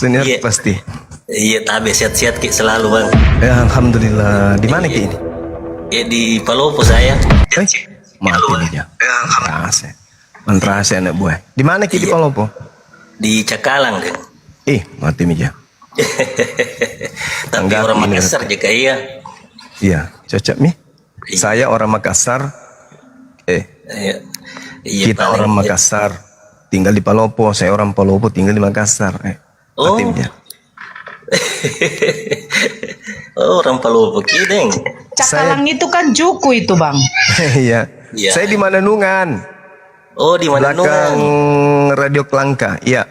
Senior Iya. pasti. Iya, tapi sehat-sehat Ki selalu bang. Ya, alhamdulillah. Di mana Ki ini? Ya di Palopo saya. Mati dia. Mantrase. Mantrase anak buah. Di mana Ki di Iya. Palopo? Di Cakalang kan. Mati Mija. Tapi Enggak, orang ini Makassar juga iya. Iya, cocok Mi. Iya. Saya orang Makassar. Iya. Iya, Kita paling- orang Makassar. Tinggal di Palopo. Saya orang Palopo tinggal di Makassar. Oh. Mati Mija. Oh, orang Palopo Kideng. Cakalang itu kan Juku itu bang. Iya. Iya. Saya di Mananungan. Oh, di mana Belakang Radio Klangka. Iya.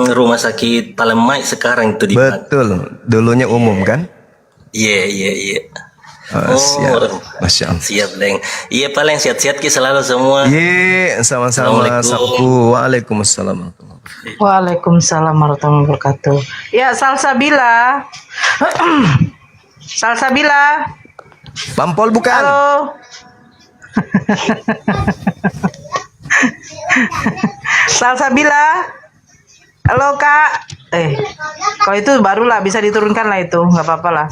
Rumah sakit Palemai sekarang itu di mana? Betul. Dulunya umum kan? Iya, iya, iya. Siap. Masya Allah. Siap, Deng. Iya, paling sehat-sehat Ki selalu semua. Iya, sama-sama. Assalamualaikum. Sabtu. Waalaikumsalam. Waalaikumsalam warahmatullahi wabarakatuh. Ya Salsabila. Salsabila. Pampol bukan? Halo. Salsabila. Halo kak. Kalau itu barulah bisa diturunkan lah itu, nggak apa-apa lah.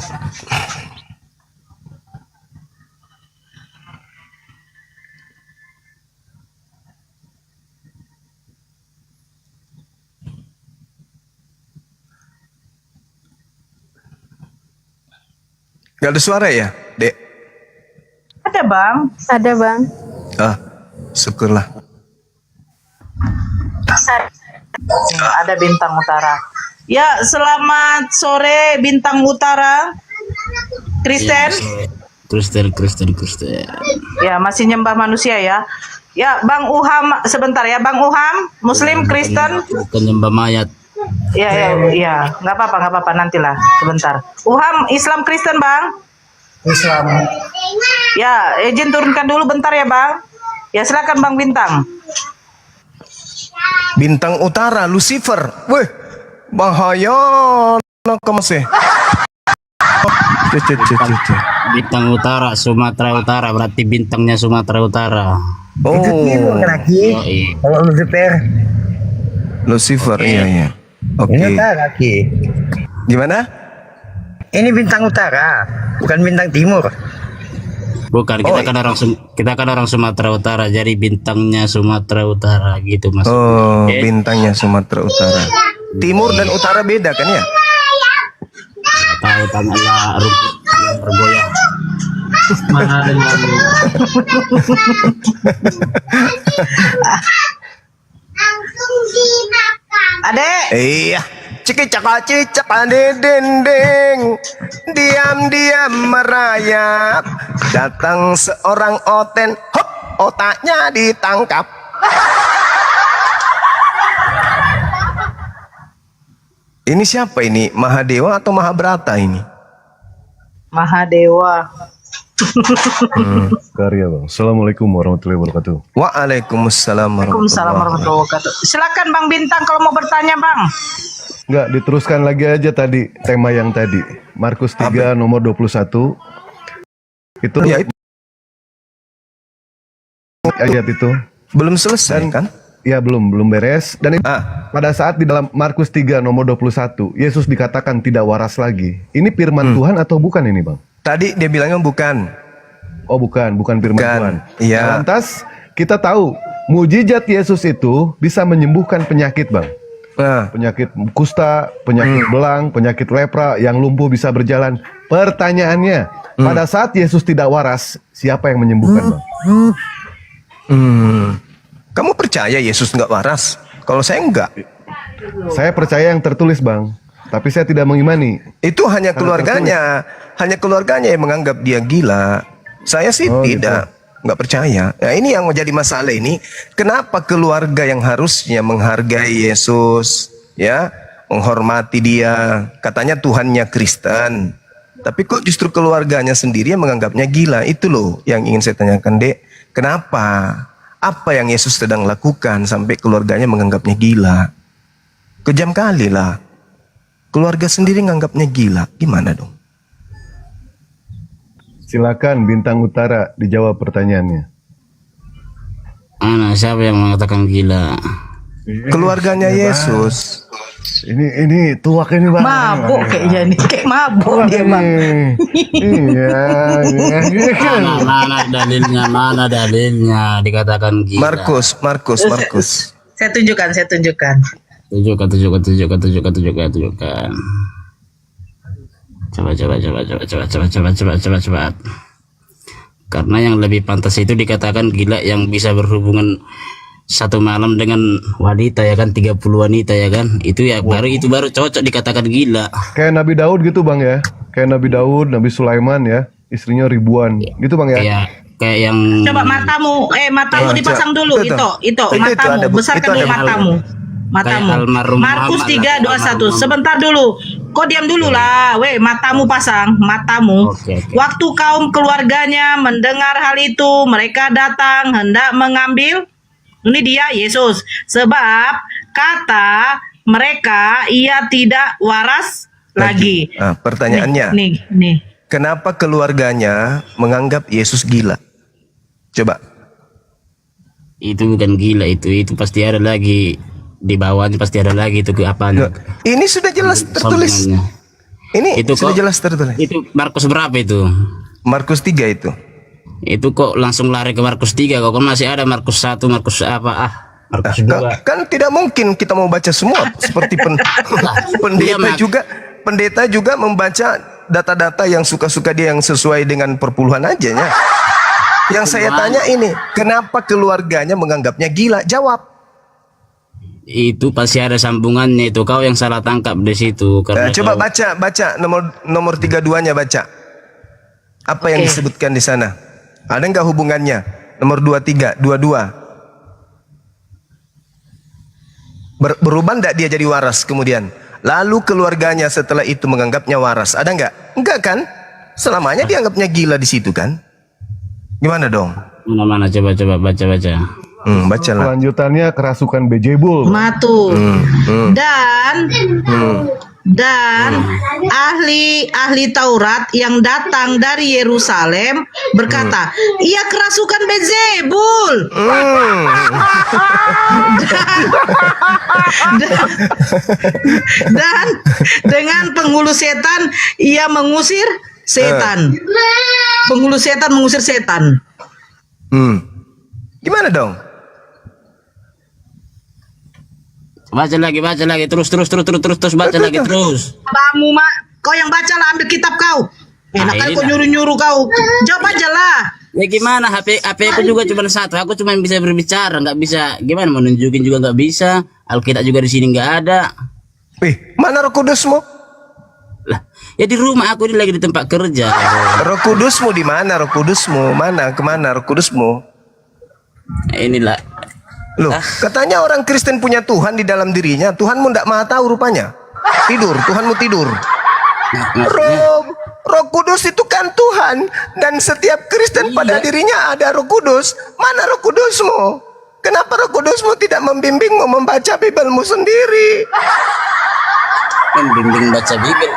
Gak ada suara ya, Dek? Ada bang. Ada bang. Syukurlah. Ada Bintang Utara. Ya selamat sore Bintang Utara. Kristen. Kristen. Ya masih nyembah manusia ya. Ya Bang Uham sebentar ya Bang Uham. Muslim Kristen. Bukan nyembah mayat. Ya, nggak apa-apa nantilah sebentar. Uham Islam Kristen bang. Islam. Ya, izin turunkan dulu bentar ya bang. Ya silakan bang Bintang. Bintang Utara, Lucifer. Weh, bahaya. Nak masih. Bintang Utara, Sumatera Utara, berarti bintangnya Sumatera Utara. Itu timur Oh, lagi. Oh, iya. Kalau Lucifer, Lucifer, iya. Oke. ini utara lagi. Gimana? Ini bintang utara, bukan bintang timur. Bukan, kita kan orang Sumatera Utara, jadi bintangnya Sumatera Utara gitu mas. Oh, bintangnya Sumatera Utara. Timur dan utara beda kan ya? Tahu tanganlah rumput yang bergoyang. Adek. Iya. Cicak dendeng. Diam-diam merayap. Datang seorang oten. Hop, otaknya ditangkap. Ini siapa ini? Mahadewa atau Mahabrata ini? Mahadewa. Karya bang. Assalamualaikum warahmatullahi wabarakatuh. Waalaikumsalam Waalaikumsalam warahmatullahi wabarakatuh. Silakan Bang Bintang kalau mau bertanya Bang. Enggak, diteruskan lagi aja tadi tema yang tadi. Markus 3 nomor 21. Itu Ya, itu ayat itu. belum selesai kan? Ya belum beres. Dan itu, pada saat di dalam Markus 3 nomor 21, Yesus dikatakan tidak waras lagi. Ini firman Tuhan atau bukan ini bang? Tadi dia bilangnya bukan. Oh bukan firman Bukan, Tuhan. iya. Nah, lantas kita tahu mujizat Yesus itu bisa menyembuhkan penyakit bang. Nah, Penyakit kusta, penyakit belang, penyakit lepra, yang lumpuh bisa berjalan. Pertanyaannya, pada saat Yesus tidak waras, siapa yang menyembuhkan bang? kamu percaya Yesus nggak waras? Kalau saya enggak. Saya percaya yang tertulis bang, tapi saya tidak mengimani. Itu hanya keluarganya yang menganggap dia gila. Saya sih Oh, tidak, nggak percaya. Nah, ini yang menjadi masalah ini. Kenapa keluarga yang harusnya menghargai Yesus, ya, menghormati dia, katanya Tuhannya Kristen, tapi kok justru keluarganya sendiri yang menganggapnya gila? Itu loh yang ingin saya tanyakan, Dek. Kenapa? Apa yang Yesus sedang lakukan sampai keluarganya menganggapnya gila? Kejam kali lah. Keluarga sendiri menganggapnya gila. Gimana dong? Silakan Bintang Utara dijawab pertanyaannya. Siapa yang mengatakan gila? Keluarganya Yesus. Ini tuak ini bang. Mabuk kayaknya nih, kayak mabuk dia bang. Iya. Mana dalilnya? Mana dalilnya dikatakan gila? Markus. Saya tunjukkan. Tunjukkan. Coba. Karena yang lebih pantas itu dikatakan gila yang bisa berhubungan satu malam dengan wanita ya kan, 30 wanita ya kan, itu ya baru cocok dikatakan gila. Kayak Nabi Daud gitu bang ya. Kayak Nabi Daud, Nabi Sulaiman ya, istrinya ribuan gitu bang ya. Kayak yang Coba matamu dipasang dulu. Itu matamu, besarkan dulu matamu. almarhum Markus Muhammad 3:21. Sebentar dulu. Kau diam dulu lah. Matamu pasang, matamu. Oke. Waktu kaum keluarganya mendengar hal itu, mereka datang hendak mengambil. Ini dia Yesus. Sebab kata mereka ia tidak waras lagi. Pertanyaannya, Nih. kenapa keluarganya menganggap Yesus gila? Coba. itu bukan gila, itu pasti ada lagi di bawahnya, pasti ada lagi itu ke apanya. Ini sudah jelas tertulis. Sambungannya. Ini Itu sudah kok- jelas tertulis. Itu Markus berapa itu? Markus 3 itu. Itu kok langsung lari ke Markus 3 kok, kan masih ada Markus 1, Markus apa Markus 2. Kan tidak mungkin kita mau baca semua seperti pendeta juga membaca data-data yang suka-suka dia, yang sesuai dengan perpuluhan aja ya. Yang saya tanya ini, kenapa keluarganya menganggapnya gila? Jawab. Itu pasti ada sambungannya, itu kau yang salah tangkap di situ karena Coba kau- baca nomor 32-nya, baca. Apa yang disebutkan di sana? Ada nggak hubungannya? Nomor 23, 22. Berubah nggak dia jadi waras kemudian? Lalu keluarganya setelah itu menganggapnya waras. Ada nggak? Enggak kan? Selamanya dianggapnya gila di situ kan? Gimana dong? mana coba baca. Bacalah. Kelanjutannya kerasukan Bejebul. Matu. Dan ahli Taurat yang datang dari Yerusalem berkata, ia kerasukan Beelzebul. Dan dengan penghulu setan ia mengusir setan. Penghulu setan mengusir setan. Gimana dong? Baca lagi terus baca lagi terus. Kamu mak, kau yang baca lah, ambil kitab kau. Enak Nah, kali ini kau lah. nyuruh kau. Jawab aja lah. Ya gimana, HP aku juga cuma satu, aku cuma bisa berbicara, nggak bisa gimana mau nunjukin juga nggak bisa. Alkitab juga di sini nggak ada. Mana Roh Kudusmu? Lah, ya di rumah aku ini lagi di tempat kerja. Roh Kudusmu di mana? Roh Kudusmu mana? Kemana Roh Kudusmu? Nah, inilah. Loh, katanya orang Kristen punya Tuhan di dalam dirinya. Tuhanmu tidak maha tahu rupanya. Tidur, Tuhanmu tidur. Roh Kudus itu kan Tuhan, dan setiap Kristen pada dirinya ada Roh Kudus. Mana Roh Kudusmu? Kenapa Roh Kudusmu tidak membimbingmu membaca Bibelmu sendiri? Membimbing baca Bibel.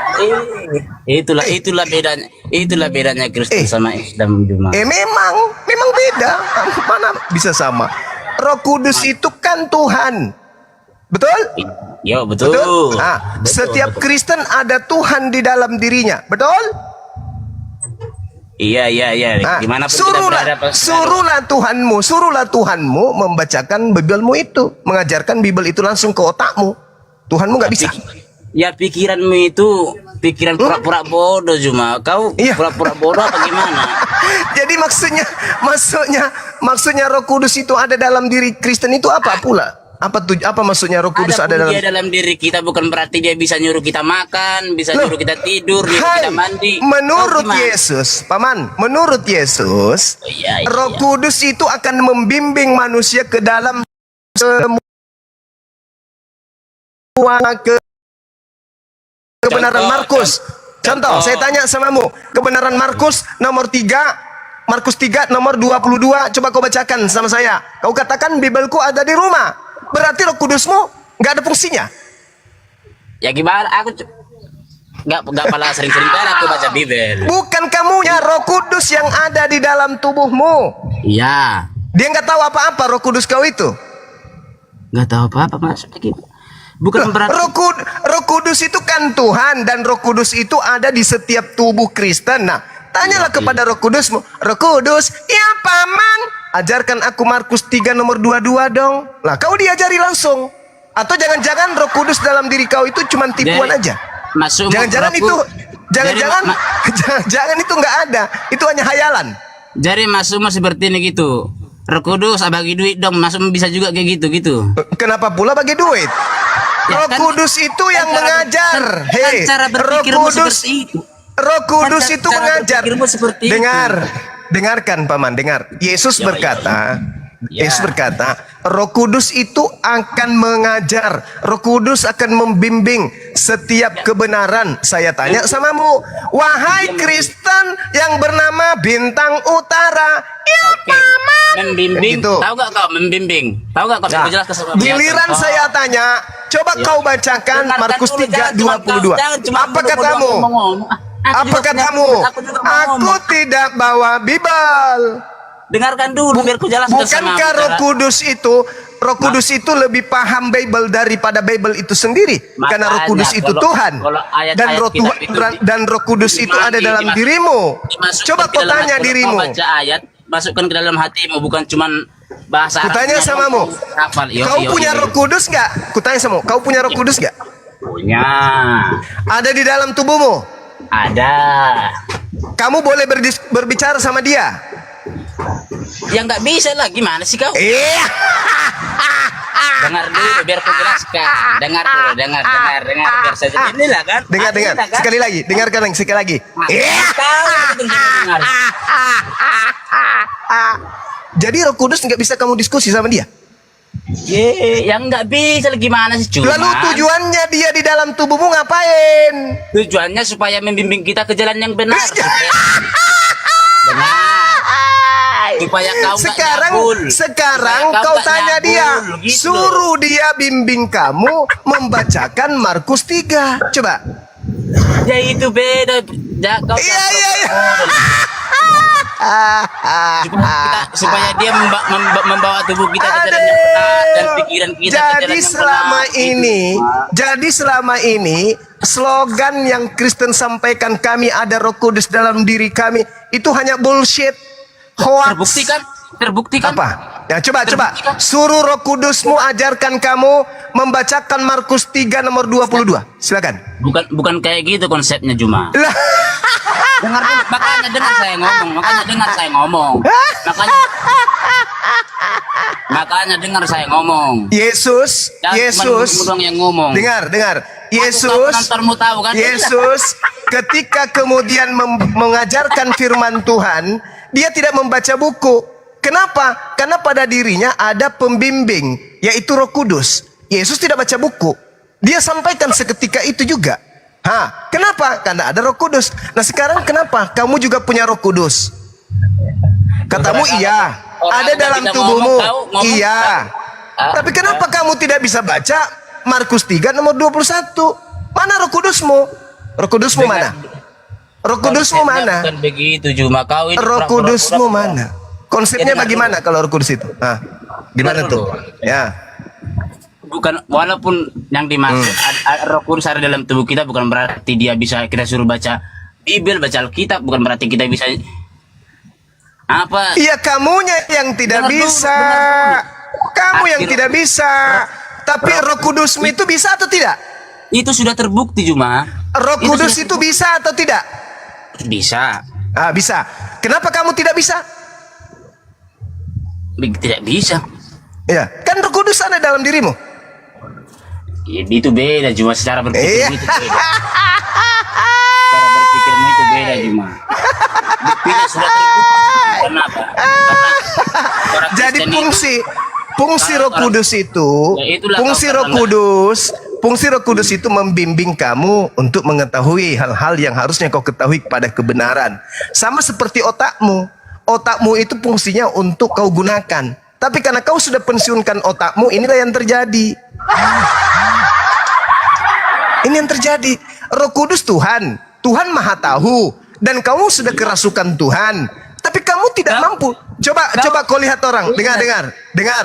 Itulah bedanya Kristen sama Islam cuma. Memang beda. Mana bisa sama? Roh Kudus itu kan Tuhan. Betul? Ya betul. Nah, setiap Kristen ada Tuhan di dalam dirinya. Betul? Iya. Nah, Gimana pun kita berhadapan. suruhlah Tuhanmu membacakan Bibelmu itu, mengajarkan Bibel itu langsung ke otakmu. Tuhanmu nggak bisa. Ya pikiranmu itu pikiran pura-pura bodoh cuma. Kau Iya. pura-pura bodoh apa gimana? Jadi maksudnya Roh Kudus itu ada dalam diri Kristen itu apa pula? Apa maksudnya Roh Kudus ada dalam? Dia dalam diri kita bukan berarti dia bisa nyuruh kita makan, bisa nyuruh kita tidur, nyuruh kita mandi. Menurut Kau gimana? Yesus, Paman, menurut Yesus, Iya. Roh Kudus itu akan membimbing manusia ke dalam semua kebenaran Markus. Contoh, saya tanya samamu, kebenaran Markus nomor 3, Markus 3 nomor 22, coba kau bacakan sama saya. Kau katakan Bibelku ada di rumah. Berarti Roh Kudusmu nggak ada fungsinya. Ya gimana? Aku nggak pala sering-sering kan aku baca Bibel. Bukan kamunya, Roh Kudus yang ada di dalam tubuhmu. Iya. Dia nggak tahu apa-apa Roh Kudus kau itu. Nggak tahu apa-apa maksudnya gitu. Bukan berarti Roh Kudus itu kan Tuhan, dan Roh Kudus itu ada di setiap tubuh Kristen. Nah, tanyalah kepada Roh Kudusmu. Roh Kudus, ya paman, ajarkan aku Markus 3 nomor 22 dong. Lah, kau diajari langsung. Atau jangan-jangan Roh Kudus dalam diri kau itu cuma tipuan Jadi, aja. masuk Jangan-jangan itu jangan-jangan itu nggak ada. Itu hanya hayalan. Jadi masuk seperti ini gitu. Roh Kudus bagi duit dong, masuk bisa juga kayak gitu. Kenapa pula bagi duit? Ya, Roh Kudus itu yang mengajar. Hei, cara Roh berpikirmu Kudus, seperti itu. Roh Kudus itu Cara mengajar. berpikirmu seperti itu. Dengarkan paman, dengar. Yesus berkata, Ya. Yesus berkata, Roh Kudus itu akan mengajar. Roh Kudus akan membimbing setiap kebenaran. Saya tanya samamu, wahai Kristen yang bernama Bintang Utara, ya paman. Membimbing. Gitu. Tahu gak kau membimbing? Tahu gak kau? Nah, Saya jelaskan sama giliran saya tanya, coba kau bacakan Dengarkan Markus dulu, jangan cuma 3:22. jangan cuma Apa bodoh-bodoh katamu? ngomong. Apa katamu? Aku juga mau Aku ngomong. tidak bawa Bible. Dengarkan dulu biar ku jelaskan sama Bukankah Roh Kudus itu lebih paham Bible daripada Bible itu sendiri? Makanya, Karena Roh Kudus itu kalau- Tuhan, kalau ayat-ayat dan Roh kitab Tuhan itu dan Roh Kudus itu ada dalam dimasukkan- dirimu. dimasukkan Coba ke kau dalam tanya hati. Kalau dirimu. kau baca ayat, masukkan ke dalam hatimu, bukan cuman bahasa Kutanya Arabnya samamu, doang. Hafal. kau punya Roh Kudus nggak? Kutanya samamu, kau punya Roh Kudus nggak? Punya. Ada di dalam tubuhmu. Ada. Kamu boleh berbicara sama dia. Ya nggak bisa lah, gimana sih kau? Iya. Dengar dulu biar ku jelaskan. Dengar dulu, dengar biar saya jelaskan. Inilah kan? Dengar. Inilah kan? Sekali lagi, dengarkan sekali lagi. Iya. Kau yang dengar. Jadi Roh Kudus nggak bisa kamu diskusi sama dia. Yang nggak bisa lah, gimana sih cuma? Lalu tujuannya dia di dalam tubuhmu ngapain? Tujuannya supaya membimbing kita ke jalan yang benar. Iya. Benar. Supaya kau nggak nyabul. Sekarang Supaya kau nggak tanya nyabul, dia, gitu. suruh dia bimbing kamu membacakan Markus 3. Coba. Ya itu beda. Ya, kau Iya. supaya dia membawa tubuh kita ke jalan yang benar dan pikiran kita ke jalan Jadi yang selama benar. ini slogan yang Kristen sampaikan, kami ada Roh Kudus dalam diri kami, itu hanya bullshit, hoax. Terbuktikan. Apa? Ya coba suruh Roh Kudusmu ajarkan kamu membacakan Markus 3 nomor 22. Silakan. Bukan kayak gitu konsepnya Juma. Lah, Dengar dulu, makanya dengar saya ngomong. Makanya dengar saya ngomong. Yesus. Jangan cuma doang yang ngomong. Dengar. Aku tahu penontonmu tahu kan? Yesus ketika kemudian mengajarkan firman Tuhan, dia tidak membaca buku. Kenapa? Karena pada dirinya ada pembimbing, yaitu Roh Kudus. Yesus tidak baca buku. Dia sampaikan seketika itu juga. Kenapa? Karena ada Roh Kudus. Nah sekarang kenapa? Kamu juga punya Roh Kudus. Katamu iya, ada dalam tubuhmu. Iya. Tapi kenapa kamu tidak bisa baca Markus 3 nomor 21? Mana Roh Kudusmu? Roh Kudusmu mana? Roh Kudusmu mana? Bukan begitu Juma, kau ini Roh pura-pura Kudusmu mana? Konsepnya Ya, dengar bagaimana kalau Roh Kudus itu? Gimana Dengar tuh? dulu. Ya. Bukan, walaupun yang dimaksud Roh Kudus ada dalam tubuh kita, bukan berarti dia bisa kita suruh baca Bible, baca Alkitab, bukan berarti kita bisa apa? Iya, kamunya yang tidak Dengar dulu, bisa. dengar Kamu yang Akhir- tidak bisa. Tapi Roh Kudusmu itu bisa atau tidak? Itu sudah terbukti Juma. Roh Kudus itu bisa atau tidak? Bisa. Bisa. Kenapa kamu tidak bisa? Tidak bisa. Ya, kan Roh Kudus ada dalam dirimu. Ya, itu beda Juma, secara berpikir Iya. itu beda. Cara berpikirmu itu beda Juma. Buktinya sudah terbukti. Kenapa? Karena orang Jadi Kristen fungsi Roh Kudus itu, Ya, itulah fungsi kau Roh karena- Kudus itu membimbing kamu untuk mengetahui hal-hal yang harusnya kau ketahui pada kebenaran. Sama seperti otakmu. Otakmu itu fungsinya untuk kau gunakan. Tapi karena kau sudah pensiunkan otakmu, inilah yang terjadi. Ini yang terjadi. Roh Kudus Tuhan Maha tahu, dan kamu sudah kerasukan Tuhan. Tapi kamu tidak mampu. Coba kau lihat orang. Dengar.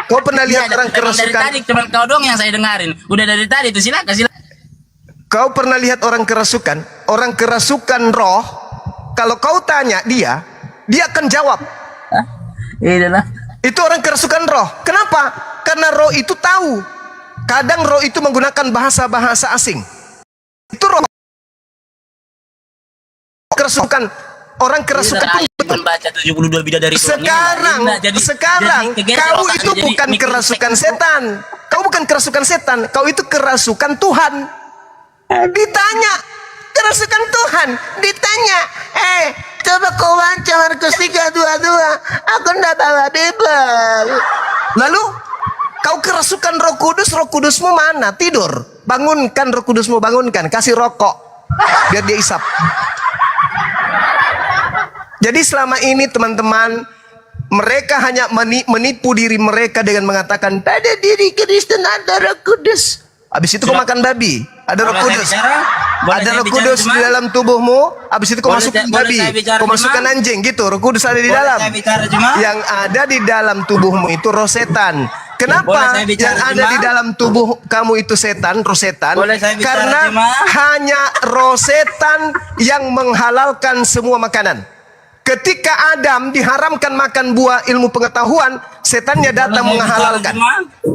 Kau pernah lihat orang Dari kerasukan? tadi cuma kau dong yang saya dengarin. Udah dari tadi itu silakan. Kau pernah lihat orang kerasukan? Orang kerasukan roh, kalau kau tanya dia akan jawab. Iya lah. Itu orang kerasukan roh. Kenapa? Karena roh itu tahu. Kadang roh itu menggunakan bahasa-bahasa asing. Itu roh kerasukan. Orang kerasukan itu Membaca 72 bidadari doang. sekarang kau itu bukan kerasukan setan. Kau bukan kerasukan setan. Kau itu kerasukan Tuhan. Ditanya kerasukan Tuhan. Ditanya, coba kau baca Markus 3:22. Aku ndak bawa Bible. Lalu kau kerasukan Roh Kudus. Roh Kudusmu mana? Tidur. Bangunkan Roh Kudusmu, bangunkan. Kasih rokok biar dia isap. Jadi selama ini teman-teman, mereka hanya menipu diri mereka dengan mengatakan pada diri Kristen ada Roh Kudus. Habis itu kau makan babi, ada Roh Kudus. Ada Roh Kudus di dalam tubuhmu. Habis itu kau masukkan babi, kau masukkan anjing gitu. Roh Kudus ada di dalam. Yang ada di dalam tubuhmu itu roh setan. Kenapa yang ada di dalam tubuh kamu itu setan, roh setan? Karena hanya roh setan yang menghalalkan semua makanan. Ketika Adam diharamkan makan buah ilmu pengetahuan, setannya datang menghalalkan.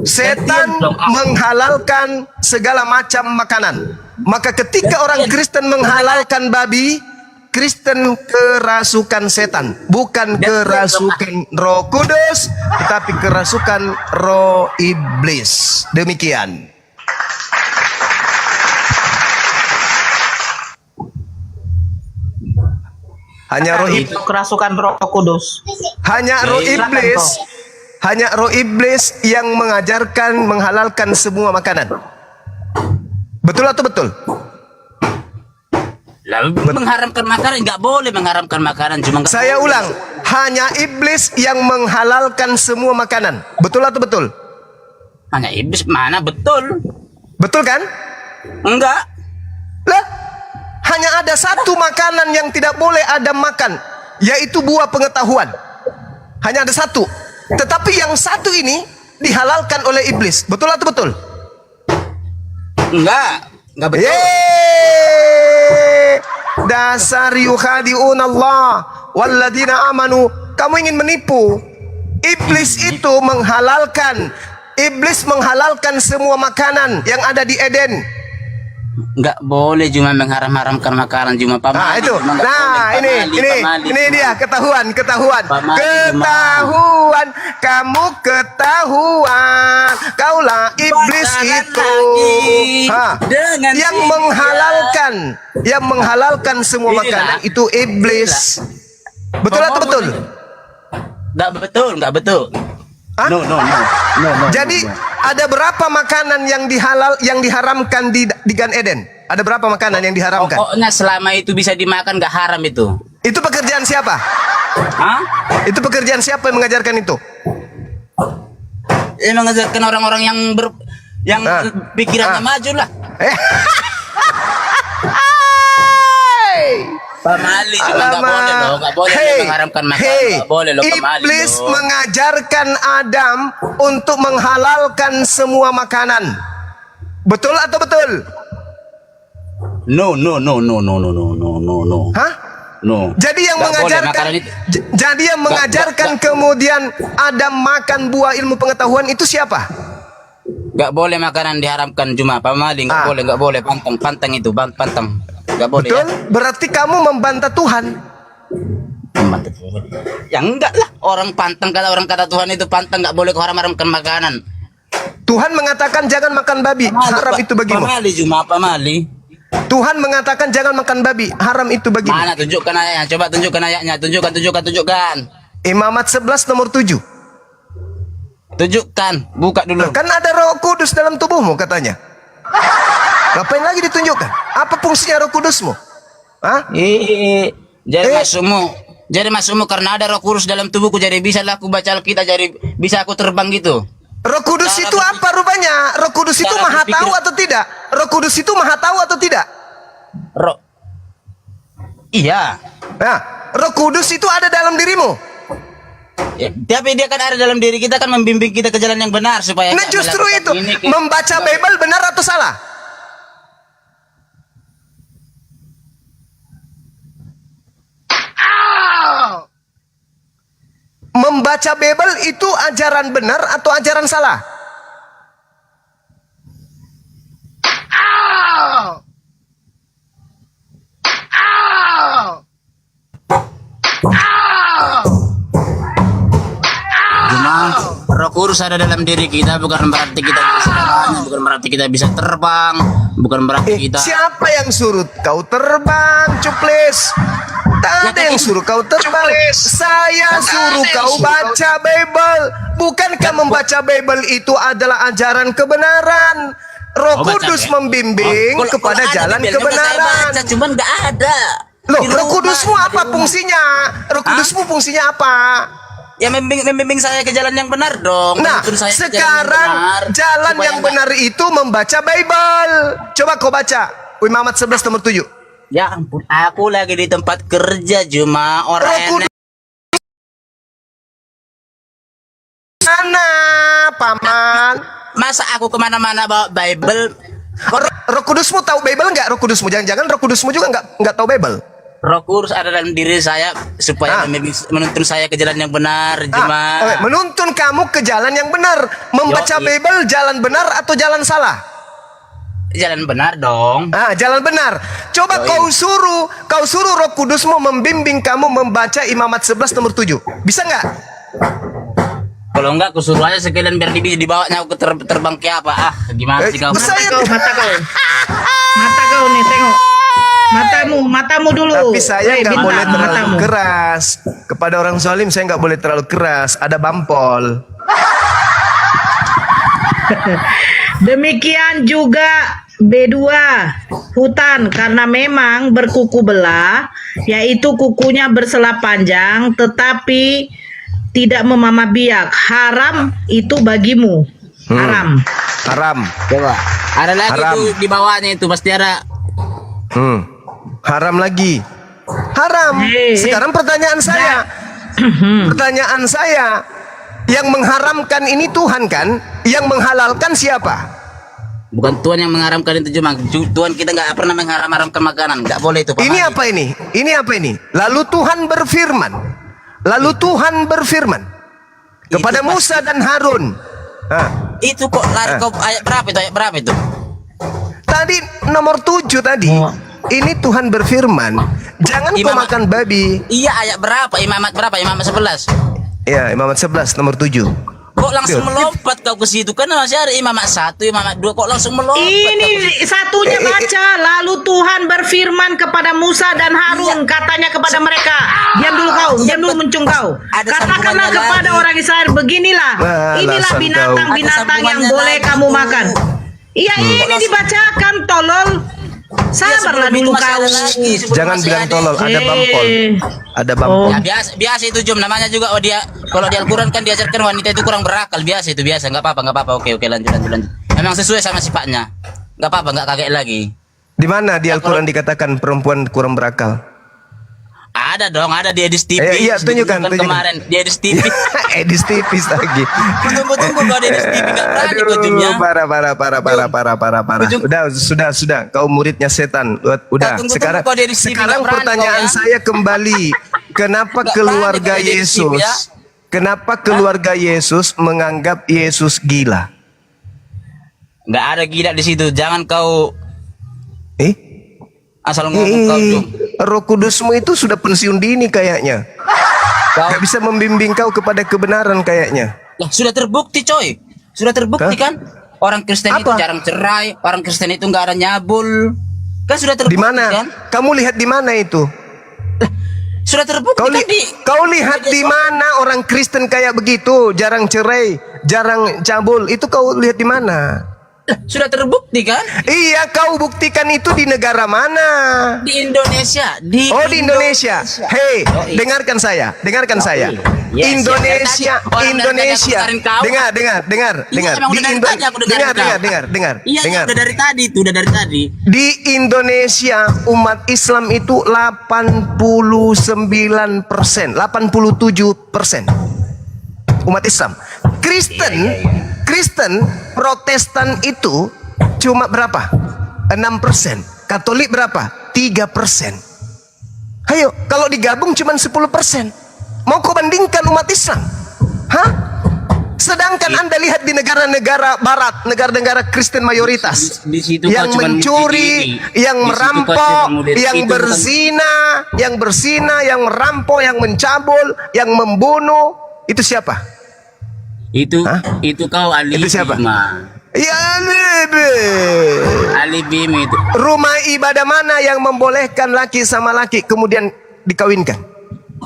Setan menghalalkan segala macam makanan. Maka ketika orang Kristen menghalalkan babi, Kristen kerasukan setan, bukan kerasukan Roh Kudus, tetapi kerasukan roh iblis. Demikian. Hanya roh Itu kerasukan Roh Kudus. hanya roh iblis, hanya roh iblis yang mengajarkan menghalalkan semua makanan. Betul atau betul? Lalu mengharamkan makanan, nggak boleh mengharamkan makanan, cuma nggak Saya boleh. ulang, hanya iblis yang menghalalkan semua makanan. Betul atau betul? Hanya iblis mana betul? Betul kan? Enggak. Lah, hanya ada satu makanan yang tidak boleh Adam makan, yaitu buah pengetahuan. Hanya ada satu. Tetapi yang satu ini dihalalkan oleh iblis. Betul atau betul? Enggak betul. Yeay! Dasar yukhadi'un Allah walladina amanu. Kamu ingin menipu. Iblis itu menghalalkan. Iblis menghalalkan semua makanan yang ada di Eden. Enggak boleh cuma mengharam-haramkan makanan, cuma Nah pamali. itu. Cuma nggak Nah boleh. ini dia ketahuan. Pamali, Ketahuan. Kamu ketahuan. Kaulah iblis Jangan itu. lagi dengan Yang dia. menghalalkan semua Inilah. makanan itu iblis. Betul atau betul? Enggak betul. Hah? No. Jadi ada berapa makanan yang diharamkan di Gan Eden? Ada berapa makanan yang diharamkan? Pokoknya selama itu bisa dimakan nggak haram itu. Itu pekerjaan siapa? Hah? Itu pekerjaan siapa yang mengajarkan itu? Ini mengajarkan orang-orang yang pikirannya maju lah. Pamali cuma nggak boleh loh, nggak boleh lo mengharamkan makanan, nggak boleh lo pamali. Iblis loh. mengajarkan Adam untuk menghalalkan semua makanan. Betul atau betul? No. Hah? No. Jadi yang Nggak boleh mengajarkan makanan itu. jadi yang mengajarkan kemudian Adam makan buah ilmu pengetahuan itu siapa? Nggak boleh makanan diharamkan cuma pamali, nggak boleh pantang itu pantang. Nggak boleh. Betul? Berarti kamu membantah Tuhan. Ya enggak lah, orang pantang kata Tuhan itu pantang, nggak boleh kau haram-haramkan makanan. Tuhan mengatakan jangan makan babi, haram itu bagimu. Pamali. Tuhan mengatakan jangan makan babi, haram itu bagimu. Mana tunjukkan ayatnya, coba tunjukkan ayatnya, tunjukkan. Imamat 11 nomor 7. Tunjukkan, buka dulu. Kan ada Roh Kudus dalam tubuhmu katanya. Ngapain lagi ditunjukkan? Apa fungsinya Roh Kudusmu? Hah? Jadi masukmu karena ada Roh Kudus dalam tubuhku, jadi bisa lah aku baca Alkitab, jadi bisa aku terbang gitu. Roh Kudus itu apa rupanya? Roh Kudus itu maha tahu atau tidak? Roh Kudus itu maha tahu atau tidak? Iya. Nah, Roh Kudus itu ada dalam dirimu. Ya, tapi dia kan ada dalam diri kita, kan membimbing kita ke jalan yang benar supaya Nah nggak justru melakukan itu, ini, membaca Bible benar atau salah? Membaca Bible itu ajaran benar atau ajaran salah? Cuma Roh Kudus ada dalam diri kita, bukan berarti kita bisa segalanya, bukan berarti kita bisa terbang, bukan berarti kita. Siapa yang suruh kau terbang, cuplis? Tak ada yang suruh kau terbang. Saya suruh kau baca Bible. Bukankah membaca Bible itu adalah ajaran kebenaran? Roh Oh, baca Kudus Bible. membimbing Kalau kepada ada jalan di Bible, kan saya kebenaran. baca, cuman nggak ada. Loh, Di Roh rumah, Kudusmu di apa rumah. fungsinya? Roh Kudusmu fungsinya apa? Ya membimbing saya ke jalan yang benar dong. Nah, Menuntun saya ke sekarang jalan supaya yang nggak- benar itu membaca Bible. Coba kau baca. Imamat 11 nomor 7. Ya ampun, aku lagi di tempat kerja, cuma Roh orang Kudus mana, paman? masa aku kemana-mana bawa Bible. Roh Kudusmu tahu Bible nggak? Roh Kudusmu, jangan-jangan Roh Kudusmu juga nggak tahu Bible. Roh Kudus ada dalam diri saya supaya menuntun saya ke jalan yang benar, cuma Oke, menuntun kamu ke jalan yang benar. Membaca Yoi. Bible jalan benar atau jalan salah? jalan benar dong. Jalan benar. Coba kau suruh Roh Kudusmu membimbing kamu membaca Imamat 11 nomor 7. Bisa nggak? Kalau enggak, aku suruh aja sekalian biar dibawanya aku terbang ke apa? Gimana sih kau? Saya Mata kau nih, tengok. Matamu dulu. Tapi saya nggak Bintang, boleh terlalu matamu. keras kepada orang zalim. Saya nggak boleh terlalu keras. Ada bampol. Demikian juga B2 hutan karena memang berkuku belah, yaitu kukunya bersela panjang tetapi tidak memamah biak. Haram itu bagimu. Haram. Haram. Coba. Ada lagi Haram. tuh di bawahnya itu pasti ada. Haram lagi. Haram. Sekarang pertanyaan saya. Pertanyaan saya. Yang mengharamkan ini Tuhan kan? Yang menghalalkan siapa? Bukan Tuhan yang mengharamkan itu, cuma Tuhan kita nggak pernah mengharamkan makanan, nggak boleh itu. Pak Ini Madi. apa ini? Ini apa ini? Lalu Tuhan berfirman. Kepada Itu Musa dan Harun. Itu kok lari kau ayat berapa itu? Ayat berapa itu? Tadi nomor 7 tadi. Ini Tuhan berfirman. Jangan kau Imamat. makan babi. Iya, ayat berapa? Imamat berapa? Imamat 11. Ya, Imamat 11 nomor 7. Kok langsung Duh. melompat kau ke situ? Kan masih ada Imamat 1, Imamat 2. Kok langsung melompat? Ini satunya baca. Lalu Tuhan berfirman kepada Musa dan Harun, katanya kepada mereka, diam dulu kau, diam dulu muncung kau. Ada Katakanlah sambungannya kepada lagi. orang Israel, beginilah, inilah alasan kau. binatang-binatang Ada yang sambungannya boleh lagi kamu tuh. makan. Iya, ini dibacakan, tolol. Sabarlah sebelum dulu itu masih kau. ada lagi, sebelum Jangan masih bilang ada. tolol, ada bampol. Ada Oh. bampol. Ya biasa itu Jom, namanya juga dia kalau di Al-Qur'an kan diajarkan wanita itu kurang berakal, biasa itu biasa, enggak apa-apa. Oke, lanjut. Memang sesuai sama sifatnya. Enggak apa-apa, enggak kaget lagi. Di mana di Al-Quran dikatakan perempuan kurang berakal? Ada dong, ada di Edis TV. Iya, tunjukkan. Kemarin di Edis TV. Edis tipis lagi. Tunggu kalau di Edis TV enggak berani kau Jomnya. Parah. Ujung. Sudah. Kau muridnya setan. Udah. Tunggu, Sekarang kau di Edis TV, sekarang nggak berani pertanyaan kau ya. saya kembali. Kenapa Nggak keluarga berani kau di Edis TV, Yesus? ya. Kenapa keluarga Yesus menganggap Yesus gila? Enggak ada gila di situ. Jangan kau asal ngomong kau Jom. Roh Kudusmu itu sudah pensiun dini kayaknya. Kau Gak bisa membimbing kau kepada kebenaran kayaknya. Lah, sudah terbukti coy. Sudah terbukti Hah? kan? Orang Kristen itu Apa? jarang cerai, orang Kristen itu enggak ada nyabul. Kan sudah terbukti Di mana? kan? Kamu lihat di mana itu? Sudah terbukti kan Kau lihat di mana orang Kristen kayak begitu, jarang cerai, jarang cabul. Itu kau lihat di mana? Sudah terbukti kan? Iya, kau buktikan itu di negara mana? Di Indonesia. Di Indonesia. Hei, Yoi. dengarkan saya. Yes, Indonesia, ya, orang Indonesia. dari tadi aku dengerin kau. Dengar. Iya, emang udah dari tadi aku dengerin kau. Iya, Dengar. udah dari tadi itu, udah dari tadi. Di Indonesia umat Islam itu 89%, 87%. umat Islam. Kristen Protestan itu cuma berapa? 6%. Katolik berapa? 3%. Ayo, kalau digabung cuma 10%. Mau kau bandingkan umat Islam? Hah? Sedangkan Anda lihat di negara-negara barat, negara-negara Kristen mayoritas, Di situ yang kau cuman mencuri, begini. yang Di situ kau merampok, cuma model yang itu, bukan- berzina, yang merampok, yang mencabul, yang membunuh, itu siapa? Itu Hah? itu kau alibi Itu siapa? mah. Ya, alibi. Alibi mah itu. Rumah ibadah mana yang membolehkan laki sama laki kemudian dikawinkan?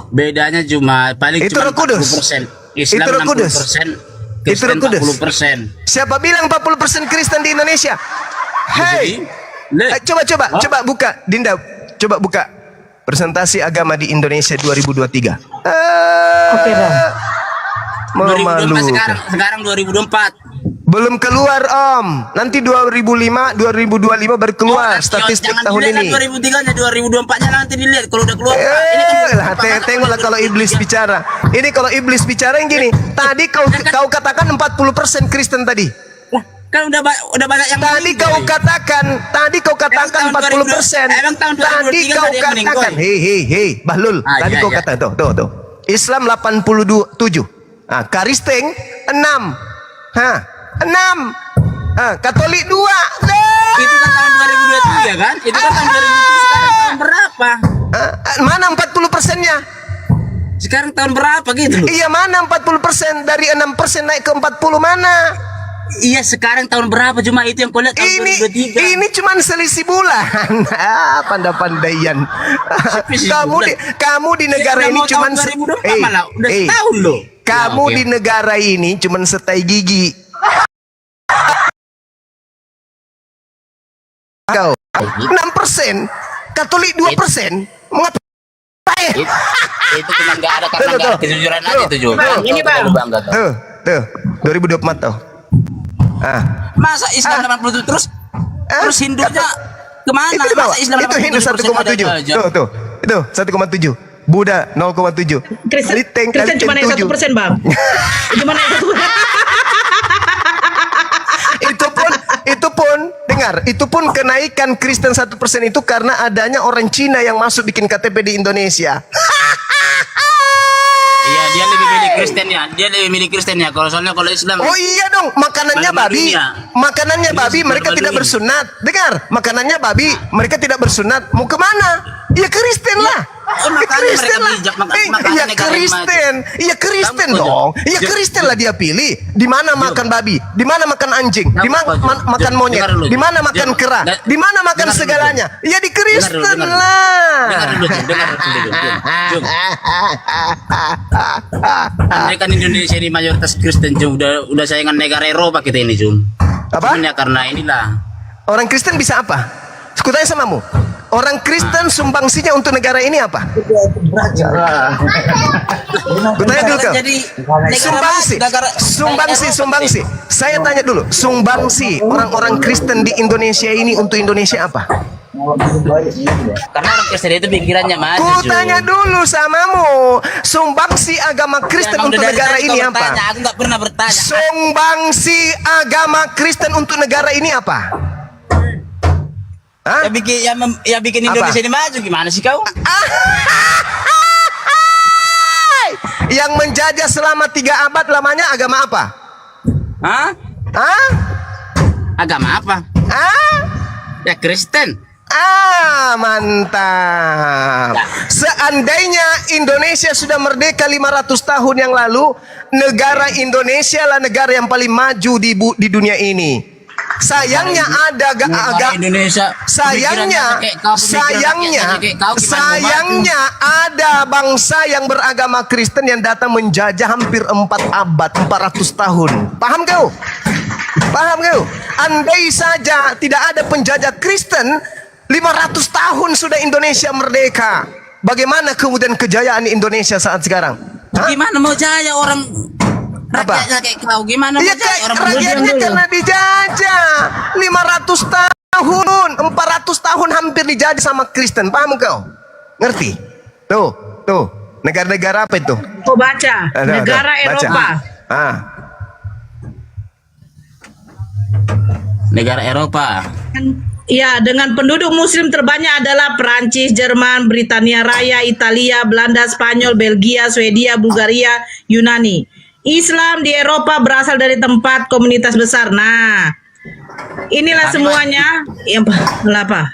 Bedanya cuma paling Itu cuma Roh Kudus. 40%. Islam Itu Roh Kudus. 60%. Itu Roh Kristen Kudus. 40%. Siapa bilang 40% Kristen di Indonesia? Hei, coba buka, Dinda, coba buka presentasi agama di Indonesia 2023. Oke, Bang. 2024 Memalukan. sekarang 2024. Belum keluar Om. Nanti 2025 baru keluar statistik jangan tahun dilihat ini. 2003-nya, 2024-nya nanti dilihat kalau udah keluar. Ini kan Tengoklah kalau iblis bicara. Ini kalau iblis bicara yang gini. Tadi kau katakan 40% Kristen tadi. kan udah banyak yang Tadi meninggal. kau katakan Emang tahun 40%. 2000 emang tahun 2023 Tadi kau ada yang meninggal. katakan, hei, Bahlul. Ah, Tadi iya, kau iya. katakan tuh. Islam 87. Ah, Karisteng 6. Hah, 6. Ah, Katolik 2. Itu kan tahun 2023 kan? Itu kan tahun 2023 sekarang tahun berapa? Mana 40%-nya? Sekarang tahun berapa gitu loh? Iya, mana 40%? Dari 6% naik ke 40 mana? Iya sekarang tahun berapa cuma itu yang kau lihat tahun 2023. Ini cuman selisih bulan. Pandai-pandaian. Selisih kamu di negara Ya, udah ini mau cuman tahun 2024 malah, udah setahun loh. Kamu Ya, oke. di negara ini cuman setai gigi. Kau 6%, Katolik 2%. Mengapa? Itu cuma nggak ada karena Tuh, nggak ada tuh. kejujuran Tuh. aja itu juga. Tuh. Ini, Bang. Bangga tuh. Tuh, 2024 tuh. Masa Islam 80 terus Hindunya kemana? Itu di bawah. Masa Islam Itu Hindu 87% ada 1,7. aja? Tuh. Itu 1,7. Buddha 0,7. Kristen cuma naik 1%, Bang. Cuma naik 1%. itu pun kenaikan Kristen 1% itu karena adanya orang Cina yang masuk bikin KTP di Indonesia. Iya dia lebih milih Kristen ya. Dia lebih milih Kristen ya. Kalau soalnya kalau Islam. Oh iya dong, makanannya Makan babi. dunia. Makanannya babi, mereka tidak bersunat. Dengar, makanannya babi, mereka tidak bersunat. Mau kemana? Ya Kristen lah. makanya Kristen mereka lah. bijak, makanya Iya negara yang Kristen. Iya Kristen Kamu dong. kok, Iya Kristen lah dia pilih. Di mana makan babi? Di mana makan anjing? Di mana makan monyet? Dengar dulu, Di mana makan Jom. kera? Di mana makan Dengar dulu, segalanya? Ya di Kristen dengar dulu. lah. Dengar dulu, Jum. Mereka kan Indonesia ini mayoritas Kristen Jum. Udah saingan negara Eropa kita ini Jum. Apa? Cuman ya karena inilah. Orang Kristen bisa apa? Kutanya samamu. Orang Kristen sumbangsinya untuk negara ini apa? Kutanya dulu kau. Jadi Sumbangsi. Saya tanya dulu, sumbangsi orang-orang Kristen di Indonesia ini untuk Indonesia apa? Karena orang Kristen itu pikirannya maju. Kutanya dulu samamu, sumbangsi agama Kristen untuk negara ini apa? Aku nggak pernah bertanya. Sumbangsi agama Kristen untuk negara ini apa? Hah? Ya bikin Indonesia ini maju gimana sih kau? Yang menjajah selama 3 abad lamanya agama apa? Hah? Hah? Agama apa? Hah? Ya Kristen. Mantap. Seandainya Indonesia sudah merdeka 500 tahun yang lalu, negara Indonesia lah negara yang paling maju di dunia ini. Sayangnya Indonesia. sayangnya ada bangsa yang beragama Kristen yang datang menjajah hampir 4 abad, 400 tahun. Paham kau? Andai saja tidak ada penjajah Kristen, 500 tahun sudah Indonesia merdeka. Bagaimana kemudian kejayaan Indonesia saat sekarang? Hah? Gimana mau jaya orang Apa? rakyatnya kayak kau? Gimana mau Iya, jaya orang rakyatnya karena dijajah 500 tahun, 400 tahun hampir dijajah sama Kristen. Paham kau? Ngerti? Tuh. Negara-negara apa itu? Kau baca. Negara baca. Eropa. Ah, Negara Eropa. Ya, dengan penduduk muslim terbanyak adalah Perancis, Jerman, Britania Raya, Italia, Belanda, Spanyol, Belgia, Swedia, Bulgaria, Yunani. Islam di Eropa berasal dari tempat komunitas besar. Nah, inilah semuanya yang apa?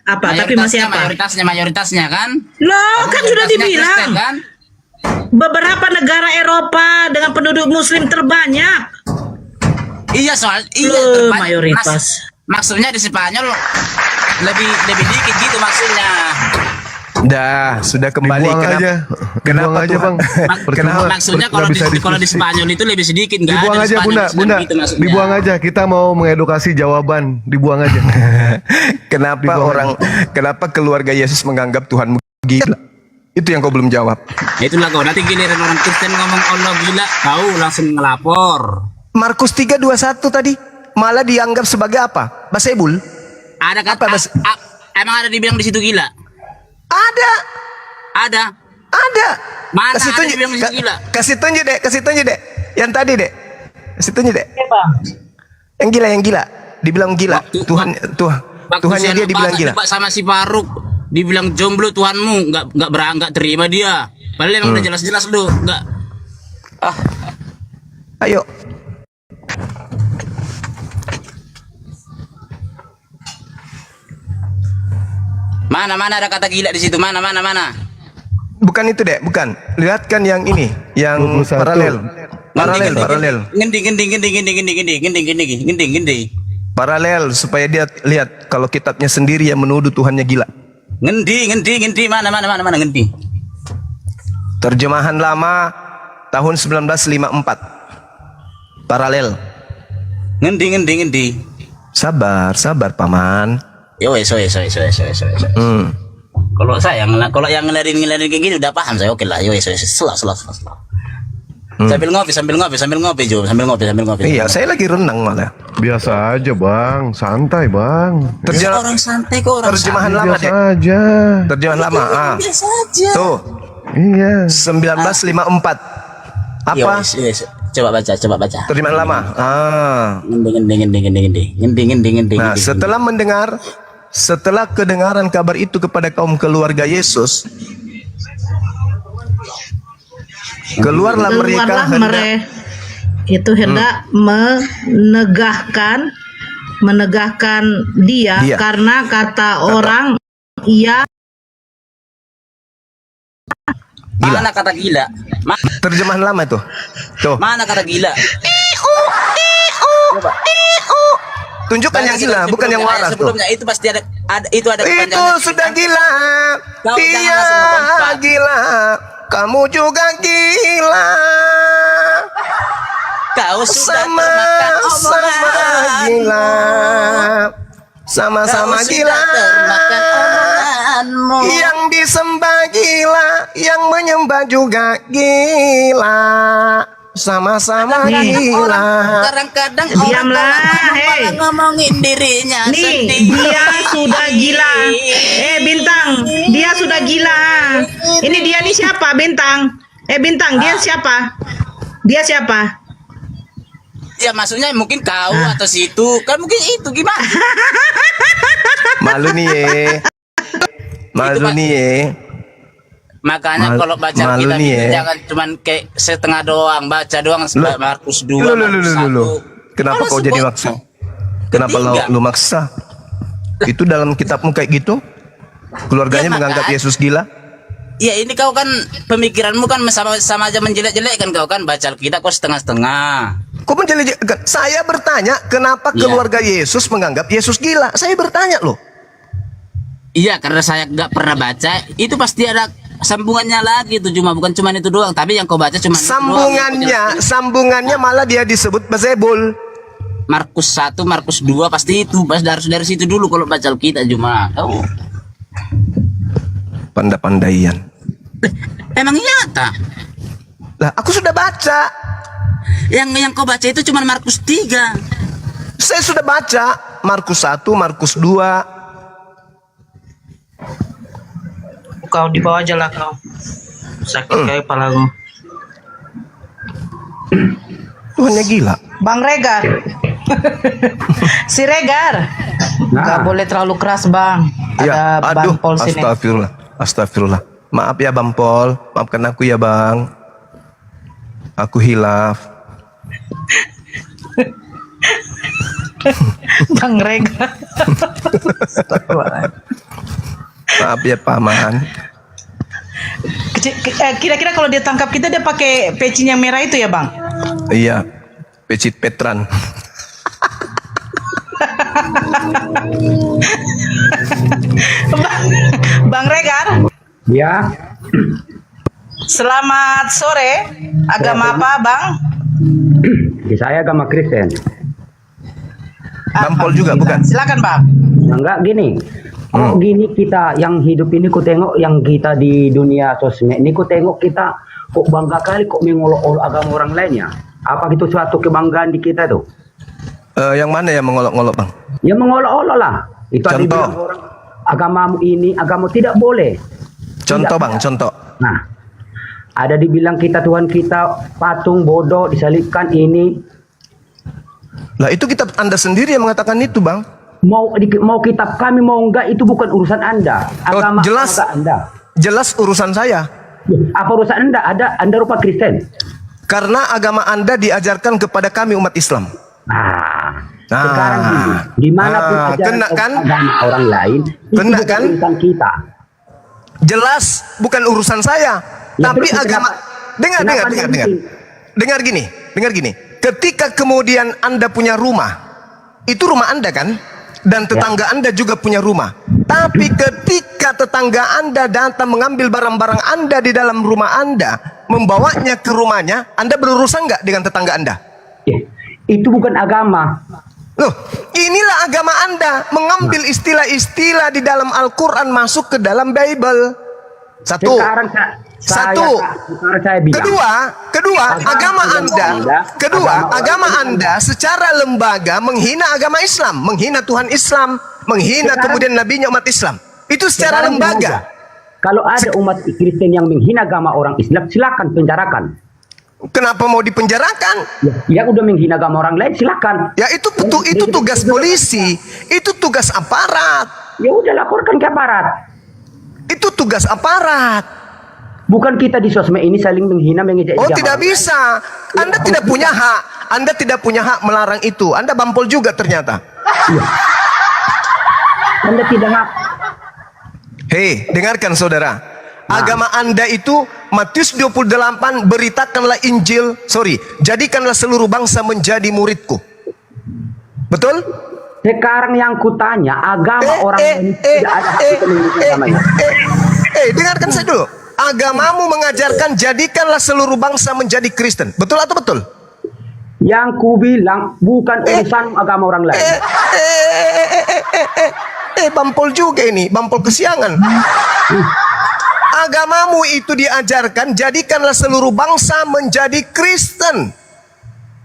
Tapi masih apa? Mayoritasnya kan? Loh, kan sudah Mayoritasnya Kristen, dibilang. kan? Beberapa negara Eropa dengan penduduk muslim terbanyak. Iya Mayoritas. Maksudnya di Spanyol lebih dikit gitu maksudnya. dah sudah kembali. Dibuang aja. Dibuang aja, Tuhan- Bang. Percuma. Maksudnya Nggak kalau bisa di diskusi. Spanyol itu lebih sedikit, nggak Dibuang ada di aja, Spanyol, Bunda. Islam Bunda, gitu maksudnya. dibuang aja. Kita mau mengedukasi jawaban. Dibuang aja. Kenapa keluarga Yesus menganggap Tuhan gila? Itu yang kau belum jawab. Itulah kau, nanti giliran orang Kristen ngomong Allah gila, kau langsung ngelapor. Markus 3:21 tadi malah dianggap sebagai apa? Basebul? Ada Apa, kata Mas? emang ada dibilang di situ gila? Ada. Ada. Mana Kasih ada tunjuk, dibilang di situ gila? kasih tunjuk dek. Yang tadi dek. Kasih tunjuk dek. Ya, Bang. Yang gila. Dibilang gila. Waktu- Tuhannya dia dibilang gila. Pak sama si Faruk dibilang jomblo Tuhanmu, nggak terima dia. Padahal emang udah jelas-jelas lu nggak. Ayo. Mana ada kata gila di situ, mana. Bukan itu dek, bukan. Lihatkan yang ini, yang 21. paralel. Ngendi. Paralel supaya dia lihat kalau kitabnya sendiri yang menuduh Tuhannya gila. Ngendi, mana ngendi. Terjemahan lama tahun 1954. Paralel. Ngendi. Sabar paman. Yo, wes. Kalau yang ngelarin kayak gini udah paham saya, oke lah. Yo, wes. Selah. Sambil ngopi, Jo. Sambil ngopi. Iya, saya lagi renang malah. Biasa aja, Bang. Santai, Bang. Orang santai kok, orang Terjemahan lama Biasa dek. aja. Terjemahan lama. biasa aja. Tuh, Iya. 1954. Yo, Apa? wes. Coba baca. Terjemahan lama. Ngendi. Nah, setelah kedengaran kabar itu kepada kaum keluarga Yesus, keluarlah mereka hendak menegahkan dia karena kata orang ia gila. Mana kata gila? terjemahan lama itu. Tuh, Mana kata gila? tunjukkan yang gila, bukan yang waras tuh. Sebelumnya itu pasti ada Itu kepanjangan. sudah gila. Kau Dia jangan langsung melompat. gila. Kamu juga gila. Kau sudah Sama termakan omongan. gila. Sama-sama Kau sudah gila. termakan omonganmu. Yang disembah gila, yang menyembah juga gila. Sama-sama gila. Kadang-kadang Diamlah, orang hei. malah ngomongin dirinya Nih, sendiri. dia sudah gila. Bintang, dia sudah gila. Ini dia nih siapa, Bintang? Bintang, dia siapa? Dia siapa? Ya maksudnya mungkin kau atau situ. Kan mungkin itu gimana? Malu nih ye. Malu nih ye. Makanya kalau baca malu kitab nih itu ya. jangan cuman kayak setengah doang, baca doang Markus 2, Lu. Markus 1. Kenapa kau jadi maksa? Kenapa lu maksa? Itu dalam kitabmu kayak gitu? Keluarganya Ya, menganggap makanya. Yesus gila? Ya ini kau kan pemikiranmu kan sama aja menjelek-jelek kan kau kan baca Alkitab kok setengah-setengah. Kok menjelek-jelekan? Saya bertanya, kenapa Iya. keluarga Yesus menganggap Yesus gila? Saya bertanya loh. Iya karena saya nggak pernah baca, itu pasti ada sambungannya lagi itu bukan cuma itu doang, tapi yang kau baca cuma itu doang. Sambungannya malah dia disebut Basebul. Markus 1, Markus 2 pasti itu, pas dari situ dulu kalau baca Alkitab cuma. Oh, Pandai-pandaian. emang nyata. Lah, aku sudah baca. Yang kau baca itu cuma Markus 3. Saya sudah baca Markus 1, Markus 2. Kau di bawah aja lah kau. Sakit kayak kepalaku. Tuhannya gila. Bang Regar. Si Regar. Nggak boleh terlalu keras, Bang. Ya, Ada aduh, Bang Pol sini. astagfirullah, astagfirullah. Maaf ya Bang Pol, maafkan aku ya Bang. Aku hilaf. Bang Regar. Maaf ya Paman. Kira-kira kalau dia tangkap kita dia pakai peci yang merah itu ya, Bang? Iya, pecit Petran. Bang Regar, Ya, selamat sore. Agama apa, Bang? di saya agama Kristen. Bang Pol juga bukan? Silakan, Bang. Enggak gini. Kok gini kita yang hidup ini ku tengok yang kita di dunia sosmed ini ku tengok kita kok bangga kali kok mengolok-olok agama orang lainnya. Apa gitu suatu kebanggaan di kita tuh? Yang mana yang mengolok-ngolok Bang? Ya mengolok-olok lah. Itu ada Contoh. bilang orang agamamu ini, agama tidak boleh. Contoh Tidak. Bang, contoh. Nah, ada dibilang kita Tuhan kita patung bodoh disalibkan ini Lah itu kitab Anda sendiri yang mengatakan itu Bang. mau kitab kami mau enggak itu bukan urusan Anda. Agama jelas. enggak Anda. Jelas urusan saya. Apa urusan Anda? Anda rupa Kristen. Karena agama Anda diajarkan kepada kami umat Islam. Sekarang gini, di mana pun ajaran kena kan? agama orang lain, itu Kena bukan kan? urusan kita. Jelas bukan urusan saya. Ya, Tapi terus agama kenapa dengar. Anda bikin? Dengar gini. Ketika kemudian Anda punya rumah, itu rumah Anda kan? Dan tetangga Anda juga punya rumah. Tapi ketika tetangga Anda datang mengambil barang-barang Anda di dalam rumah Anda, membawanya ke rumahnya, Anda berurusan nggak dengan tetangga Anda? Ya, itu bukan agama. Loh, inilah agama Anda, mengambil istilah-istilah di dalam Al-Quran masuk ke dalam Bible. Satu. Sekarang Satu. sekarang saya bilang. Kedua, agama Anda secara lembaga menghina agama Islam, menghina Tuhan Islam, menghina kemudian nabinya umat Islam. Itu secara Sekarang lembaga. aja. Kalau ada umat Kristen yang menghina agama orang Islam, silakan penjarakan. Kenapa mau dipenjarakan? Ya udah menghina agama orang lain, silakan. Ya itu tugas polisi, itu tugas aparat. Ya udah laporkan ke aparat. Itu tugas aparat. Bukan kita di sosmed ini saling menghina, mengejek. Oh, tidak bisa. Anda tidak punya hak. Anda tidak punya hak melarang itu. Anda bampol juga ternyata. Anda tidak hak. Hei, dengarkan saudara. Agama Anda itu Matius 28, beritakanlah Injil, jadikanlah seluruh bangsa menjadi muridku. Betul? Sekarang yang kutanya, agama orang lain tidak ada hak kita mengikuti agamanya. Dengarkan saya dulu. Agamamu mengajarkan jadikanlah seluruh bangsa menjadi Kristen. Betul atau betul? Yang ku bilang bukan urusan agama orang lain. Bampol juga ini, bampol kesiangan. Agamamu itu diajarkan jadikanlah seluruh bangsa menjadi Kristen.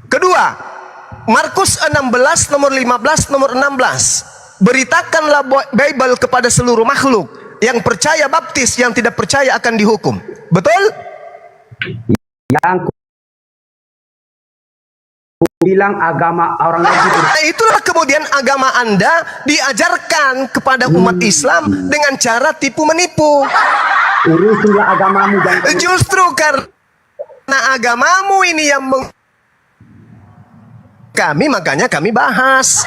Kedua, Markus 16 nomor 15 nomor 16. Beritakanlah Bible kepada seluruh makhluk. Yang percaya baptis, yang tidak percaya akan dihukum. Betul? Yang ku bilang agama orang lain itu Itulah kemudian agama Anda diajarkan kepada umat Islam dengan cara tipu menipu. urusinlah agamamu dan Justru karena agamamu ini yang makanya kami bahas.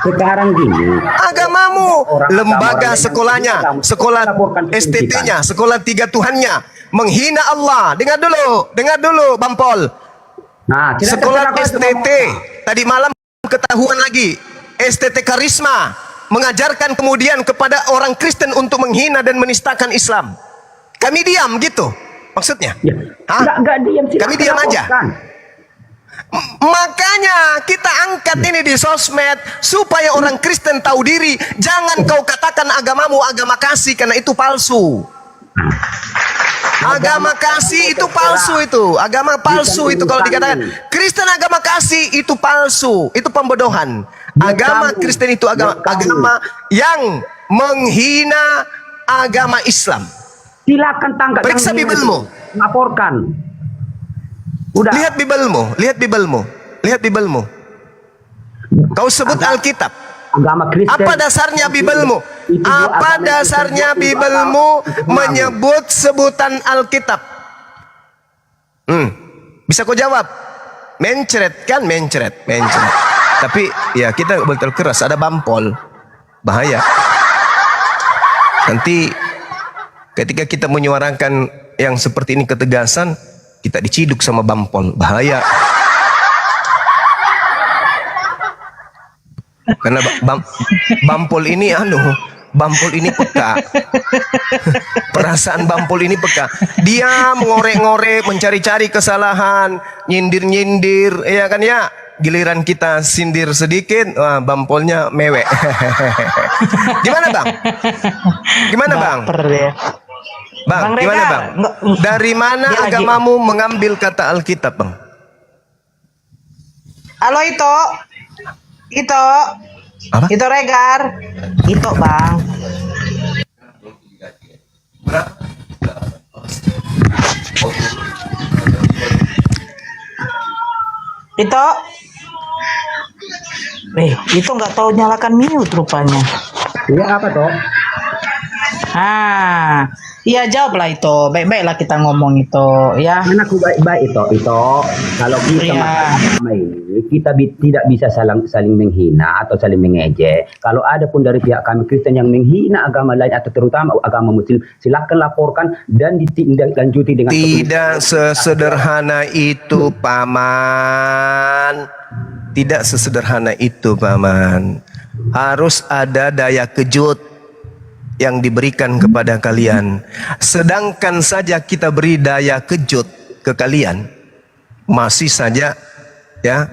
sekarang gini. Agamamu, lembaga orang sekolahnya, yang sekolah laporkan ke STT-nya, sekolah tiga Tuhannya, menghina Allah. Dengar dulu, Bampol. Nah, Sekolah STT, tadi malam ketahuan lagi, STT Karisma, mengajarkan kemudian kepada orang Kristen untuk menghina dan menistakan Islam. Kami diam gitu, maksudnya? Ya, Hah? enggak diam, Kami diam aja. laporkan. Makanya kita angkat ini di sosmed supaya orang Kristen tahu diri. Jangan kau katakan agamamu agama kasih, karena itu palsu. Agama kasih itu palsu itu. Agama palsu itu kalau dikatakan Kristen agama kasih itu palsu. Itu pembodohan. Agama Kristen itu agama yang menghina agama Islam. Silakan tangkap. Periksa yang Bibelmu. Laporkan. Udah. Lihat Bibelmu, lihat Bibelmu, lihat Bibelmu. Kau sebut Alkitab. Agama Kristen. Apa dasarnya Bibelmu? Itu Apa agama dasarnya Kristen, itu Bibelmu agama- menyebut sebutan Alkitab? Bisa kau jawab? Mencret kan, mencret. Tapi ya kita nggak boleh terlalu keras, ada bampol, bahaya. Nanti ketika kita menyuarakan yang seperti ini ketegasan, kita diciduk sama bampol, bahaya. Karena bampol ini bampol ini peka. Perasaan bampol ini peka. Dia mengorek-ngorek, mencari-cari kesalahan, nyindir-nyindir, ya kan ya. Giliran kita sindir sedikit, wah, bampolnya mewek. Gimana bang? Gimana bang? Bang, Bang gimana Regar, bang? Dari mana dia lagi- agamamu mengambil kata Alkitab bang? Halo Ito, Apa? Ito Regar, Ito bang. Ito, itu nggak tahu nyalakan mute rupanya. Iya apa toh? Iya jawablah itu. Baik-baiklah kita ngomong itu, ya. Kan aku baik-baik itu. Kalau kita Iya. agama ini, kita tidak bisa saling menghina atau saling mengejek. Kalau ada pun dari pihak kami Kristen yang menghina agama lain atau terutama agama Muslim, silakan laporkan dan ditindaklanjuti dengan Tidak sesederhana itu paman. Tidak sesederhana itu paman. Harus ada daya kejut yang diberikan kepada kalian. Sedangkan saja kita beri daya kejut ke kalian, masih saja ya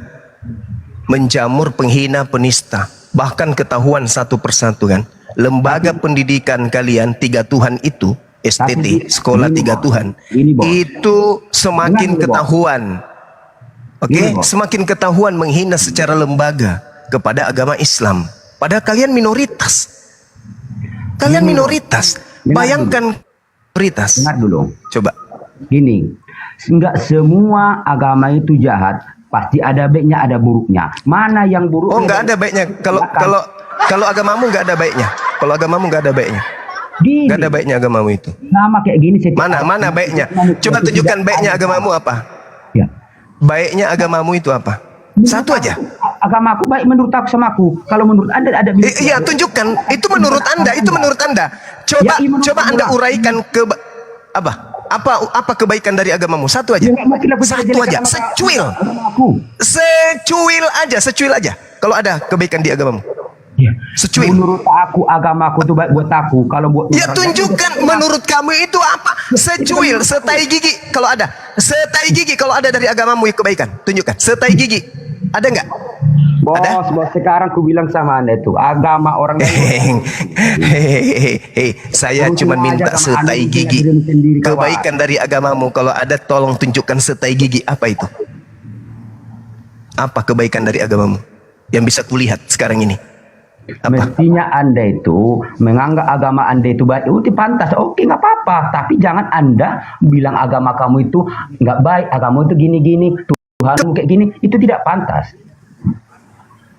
menjamur penghina penista. Bahkan ketahuan satu persatu kan. Lembaga pendidikan kalian tiga Tuhan itu, STT, sekolah ini, tiga Bos. Tuhan, Ini, Bos. itu semakin Ini, Bos. ketahuan. Oke, Ini, Bos. semakin ketahuan menghina secara lembaga kepada agama Islam. Padahal kalian minoritas. Kalian minoritas. Dengar Bayangkan minoritas. Dengar dulu. Coba. Gini, enggak semua agama itu jahat. Pasti ada baiknya, ada buruknya. Mana yang buruk? Oh, nggak ada baiknya. Kalau agamamu nggak ada baiknya. Kalau agamamu nggak ada baiknya. Gini, Nggak ada baiknya agamamu itu. sama kayak gini. Mana baiknya? Coba tunjukkan baiknya agamamu apa? Ya. Baiknya agamamu itu apa? Satu aja. Agama aku baik menurut aku sama aku. Kalau menurut Anda ada Iya, tunjukkan. Itu menurut Anda. Itu menurut Anda. Coba, Ya, menurut coba Anda Anda. uraikan apa kebaikan dari agamamu? Satu aja. Ya, nggak mungkin aku Satu jelek-jelekan aja. agama aku. Secuil aja. Kalau ada kebaikan di agamamu. Ya. Secuil. Menurut aku agama aku itu baik buat aku. Kalau buat Ya orang lain, tunjukkan menurut kamu itu apa? Secuil, setai gigi kalau ada. Setai gigi kalau ada dari agamamu yang kebaikan. Tunjukkan. Setai gigi. Ada nggak? Bos, Ada? bos, sekarang aku bilang sama Anda itu agama orang lain. Saya Kamu cuma cuma minta aja sama setai Anda gigi. diri sendiri, kawan. Kebaikan dari agamamu kalau ada tolong tunjukkan setai gigi. Apa itu? Apa kebaikan dari agamamu yang bisa kulihat sekarang ini? Apa? Mestinya Anda itu menganggap agama Anda itu baik, itu pantas. Oke, nggak apa-apa. Tapi jangan Anda bilang agama kamu itu nggak baik, agama itu gini-gini, Tuhanmu kayak gini, itu tidak pantas.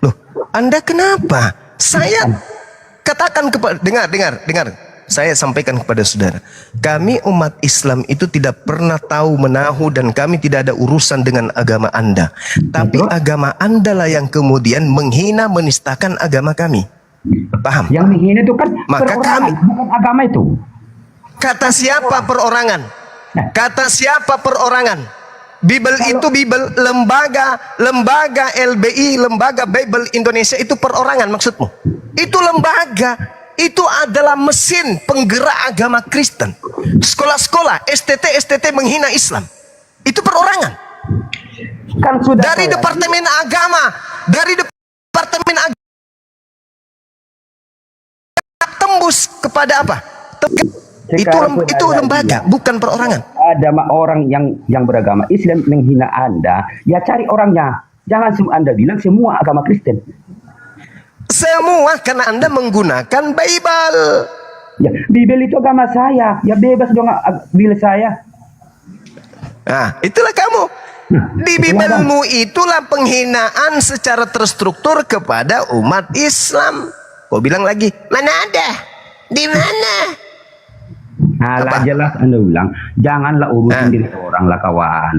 Loh, Anda kenapa? Saya katakan kepada dengar. Saya sampaikan kepada saudara, kami umat Islam itu tidak pernah tahu menahu dan kami tidak ada urusan dengan agama Anda. Tapi agama Anda lah yang kemudian menghina menistakan agama kami. Paham? Yang menghina itu kan Maka perorangan, kami- bukan agama itu. Kata siapa perorangan? Kata siapa perorangan? Bible itu Bible, lembaga LBI, lembaga Bible Indonesia itu perorangan maksudmu? Itu lembaga, itu adalah mesin penggerak agama Kristen. Sekolah-sekolah, STT menghina Islam. Itu perorangan. Kan sudah Dari saya- Departemen Agama, tembus kepada apa? Sekarang sudah Itu ada lembaga, dia. bukan perorangan. ada orang yang beragama Islam menghina Anda, ya cari orangnya. Jangan Anda bilang semua agama Kristen. Semua karena Anda menggunakan Bible. Ya, Bibel itu agama saya. Ya bebas dong Bibel saya. Nah, itulah kamu. Di Bibelmu itulah penghinaan secara terstruktur kepada umat Islam. Kau bilang lagi, mana ada? Di mana? Alah Apa? jelas Anda bilang, janganlah urusin diri orang lah kawan.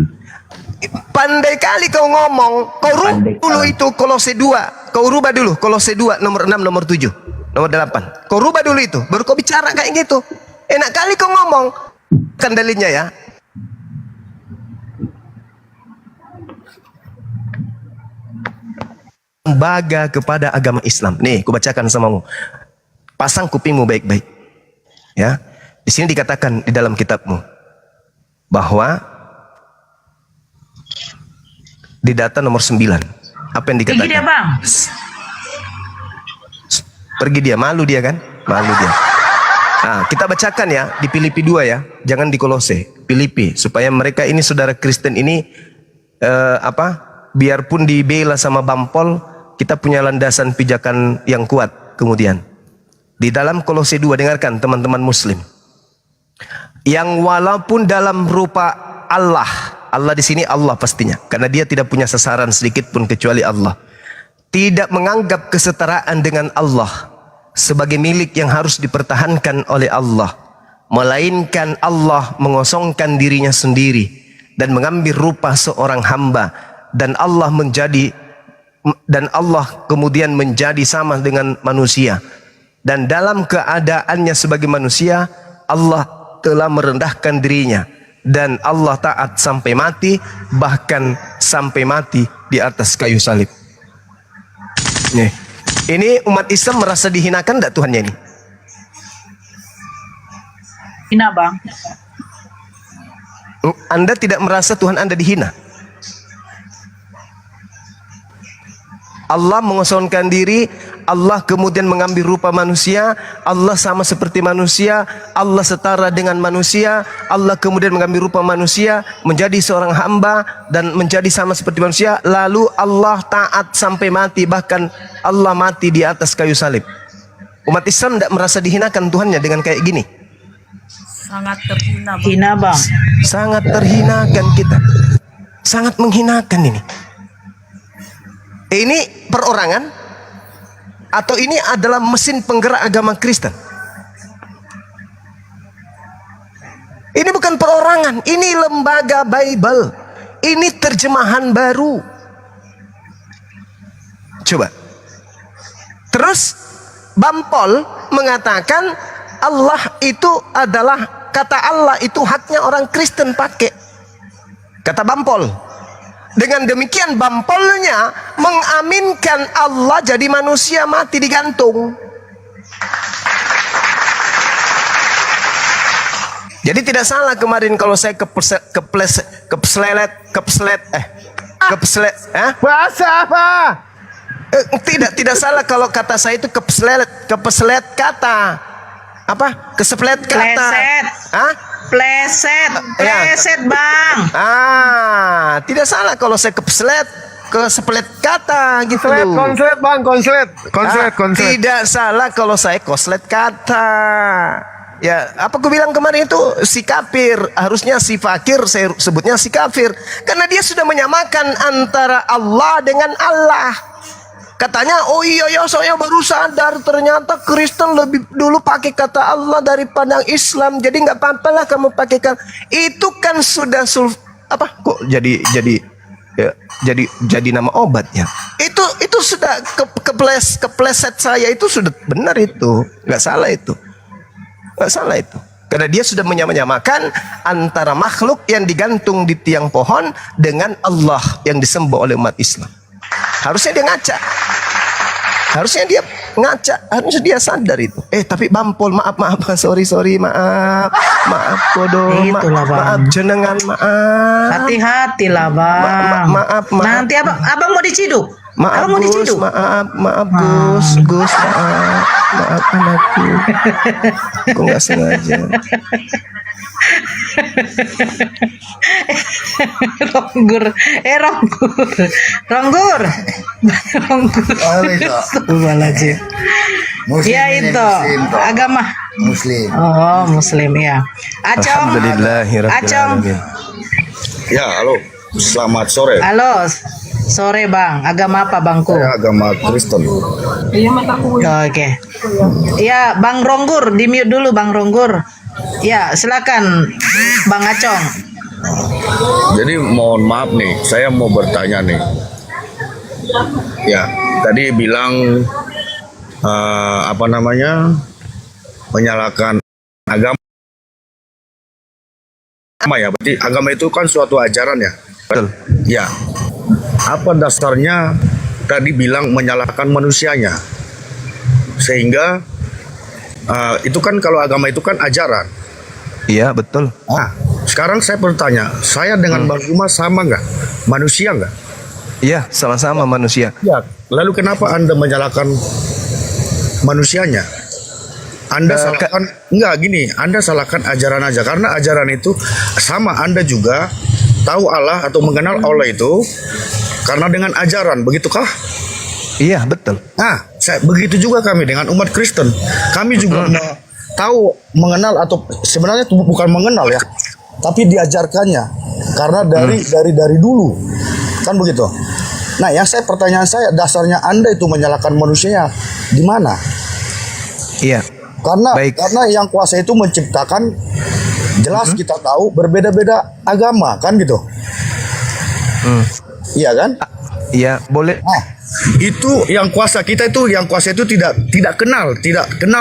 Pandai kali kau ngomong. Kau rubah Pandai dulu kali. itu Kolose 2. Kau rubah dulu Kolose 2 nomor 6, nomor 7, nomor 8. Kau rubah dulu itu. Baru kau bicara kayak gitu. Enak kali kau ngomong. Kan dalilnya ya. Lembaga kepada agama Islam. Nih, ku bacakan samamu. Pasang kupingmu baik-baik. Ya. Di sini dikatakan di dalam kitabmu bahwa di data nomor 9. Apa yang dikatakan? Pergi dia bang. Pergi dia, malu dia kan? Malu dia. Nah, kita bacakan ya di Filipi 2 ya. Jangan di Kolose, Filipi, supaya mereka ini saudara Kristen ini biarpun dibela sama Bampol, kita punya landasan pijakan yang kuat kemudian. Di dalam Kolose 2, dengarkan teman-teman muslim. Yang walaupun dalam rupa Allah di sini Allah pastinya, karena dia tidak punya sasaran sedikit pun kecuali Allah. Tidak menganggap kesetaraan dengan Allah sebagai milik yang harus dipertahankan oleh Allah, melainkan Allah mengosongkan dirinya sendiri dan mengambil rupa seorang hamba, dan Allah kemudian menjadi sama dengan manusia, dan dalam keadaannya sebagai manusia Allah telah merendahkan dirinya, dan Allah taat sampai mati, bahkan sampai mati di atas kayu salib. Nih, ini umat Islam merasa dihinakan enggak Tuhannya ini? Hina bang. Anda tidak merasa Tuhan Anda dihina? Allah mengosongkan diri, Allah kemudian mengambil rupa manusia, Allah sama seperti manusia, Allah setara dengan manusia, Allah kemudian mengambil rupa manusia, menjadi seorang hamba dan menjadi sama seperti manusia, lalu Allah taat sampai mati, bahkan Allah mati di atas kayu salib. Umat Islam tidak merasa dihinakan Tuhannya dengan kayak gini? Sangat terhina bang. Hina bang. Sangat terhinakan kita. Sangat menghinakan ini. Ini perorangan atau ini adalah mesin penggerak agama Kristen? Ini bukan perorangan, ini lembaga Bible. Ini terjemahan baru. Coba. Terus Bampol mengatakan Allah itu adalah, kata Allah itu haknya orang Kristen pakai. Kata Bampol. Dengan demikian Bampolnya mengaminkan Allah jadi manusia mati digantung. Jadi tidak salah kemarin kalau saya kepeslet. Bahasa apa? Tidak salah kalau kata saya itu kepeslet kata. Apa? Keseplet kata. Pleset. Hah? Pleset. Pleset bang. Tidak salah kalau saya keseplet kata gitu. Konslet bang, konslet. Tidak salah kalau saya koslet kata. Ya, apa aku bilang kemarin itu si kafir, harusnya si fakir, saya sebutnya si kafir, karena dia sudah menyamakan antara Allah dengan Allah. Katanya, oh iya ya saya baru sadar ternyata Kristen lebih dulu pakai kata Allah daripada Islam. Jadi nggak apa-apa lah kamu pakaikan. Itu kan sudah kok jadi nama obatnya. Itu sudah kepleset saya, itu sudah benar itu. Nggak salah itu. Nggak salah itu. Karena dia sudah menyamakan antara makhluk yang digantung di tiang pohon dengan Allah yang disembah oleh umat Islam. Harusnya dia ngaca. Harusnya dia sadar itu. Tapi Bampol, maaf, sorry, maaf kodo, Itulah, Bang. maaf jenengan, maaf. Hati-hati lah bang. Maaf. Nanti abang mau diciduk. Maaf Abang mau Gus, diciduk. maaf Gus, maaf anakku. Aku nggak sengaja. Ronggur. Ronggur. Astagfirullahaladzim. Ya itu agama Muslim. Oh Muslim ya. Acong. Alhamdulillahirrahmanirrahim. Ya, halo. Selamat sore. Halo. Sore bang. Agama apa bangku? Saya agama Kristen. Oke. Ya Bang Ronggur, di mute dulu Bang Ronggur. Ya silakan Bang Acong. Jadi mohon maaf nih, saya mau bertanya nih. Ya, tadi bilang apa namanya? Menyalahkan agama ya. Berarti agama itu kan suatu ajaran ya. Betul. Ya. Apa dasarnya tadi bilang menyalahkan manusianya? Sehingga itu kan kalau agama itu kan ajaran. Iya, betul. Nah, sekarang saya bertanya, saya dengan Bang Juma sama nggak? Manusia nggak? Iya, sama-sama manusia. Ya. Lalu kenapa Anda menyalahkan manusianya? Anda salahkan, enggak gini, Anda salahkan ajaran aja. Karena ajaran itu sama, Anda juga tahu Allah atau mengenal Allah itu karena dengan ajaran, begitukah? Iya, betul. Nah, begitu juga kami dengan umat Kristen. Kami juga tahu, mengenal atau sebenarnya itu bukan mengenal ya, tapi diajarkannya karena dari dulu kan begitu. Nah, pertanyaan saya, dasarnya Anda itu menyalahkan manusianya di mana? Iya. Karena yang kuasa itu menciptakan, jelas kita tahu berbeda-beda agama kan gitu. Iya kan? Iya, boleh. Nah, itu yang kuasa kita itu, tidak kenal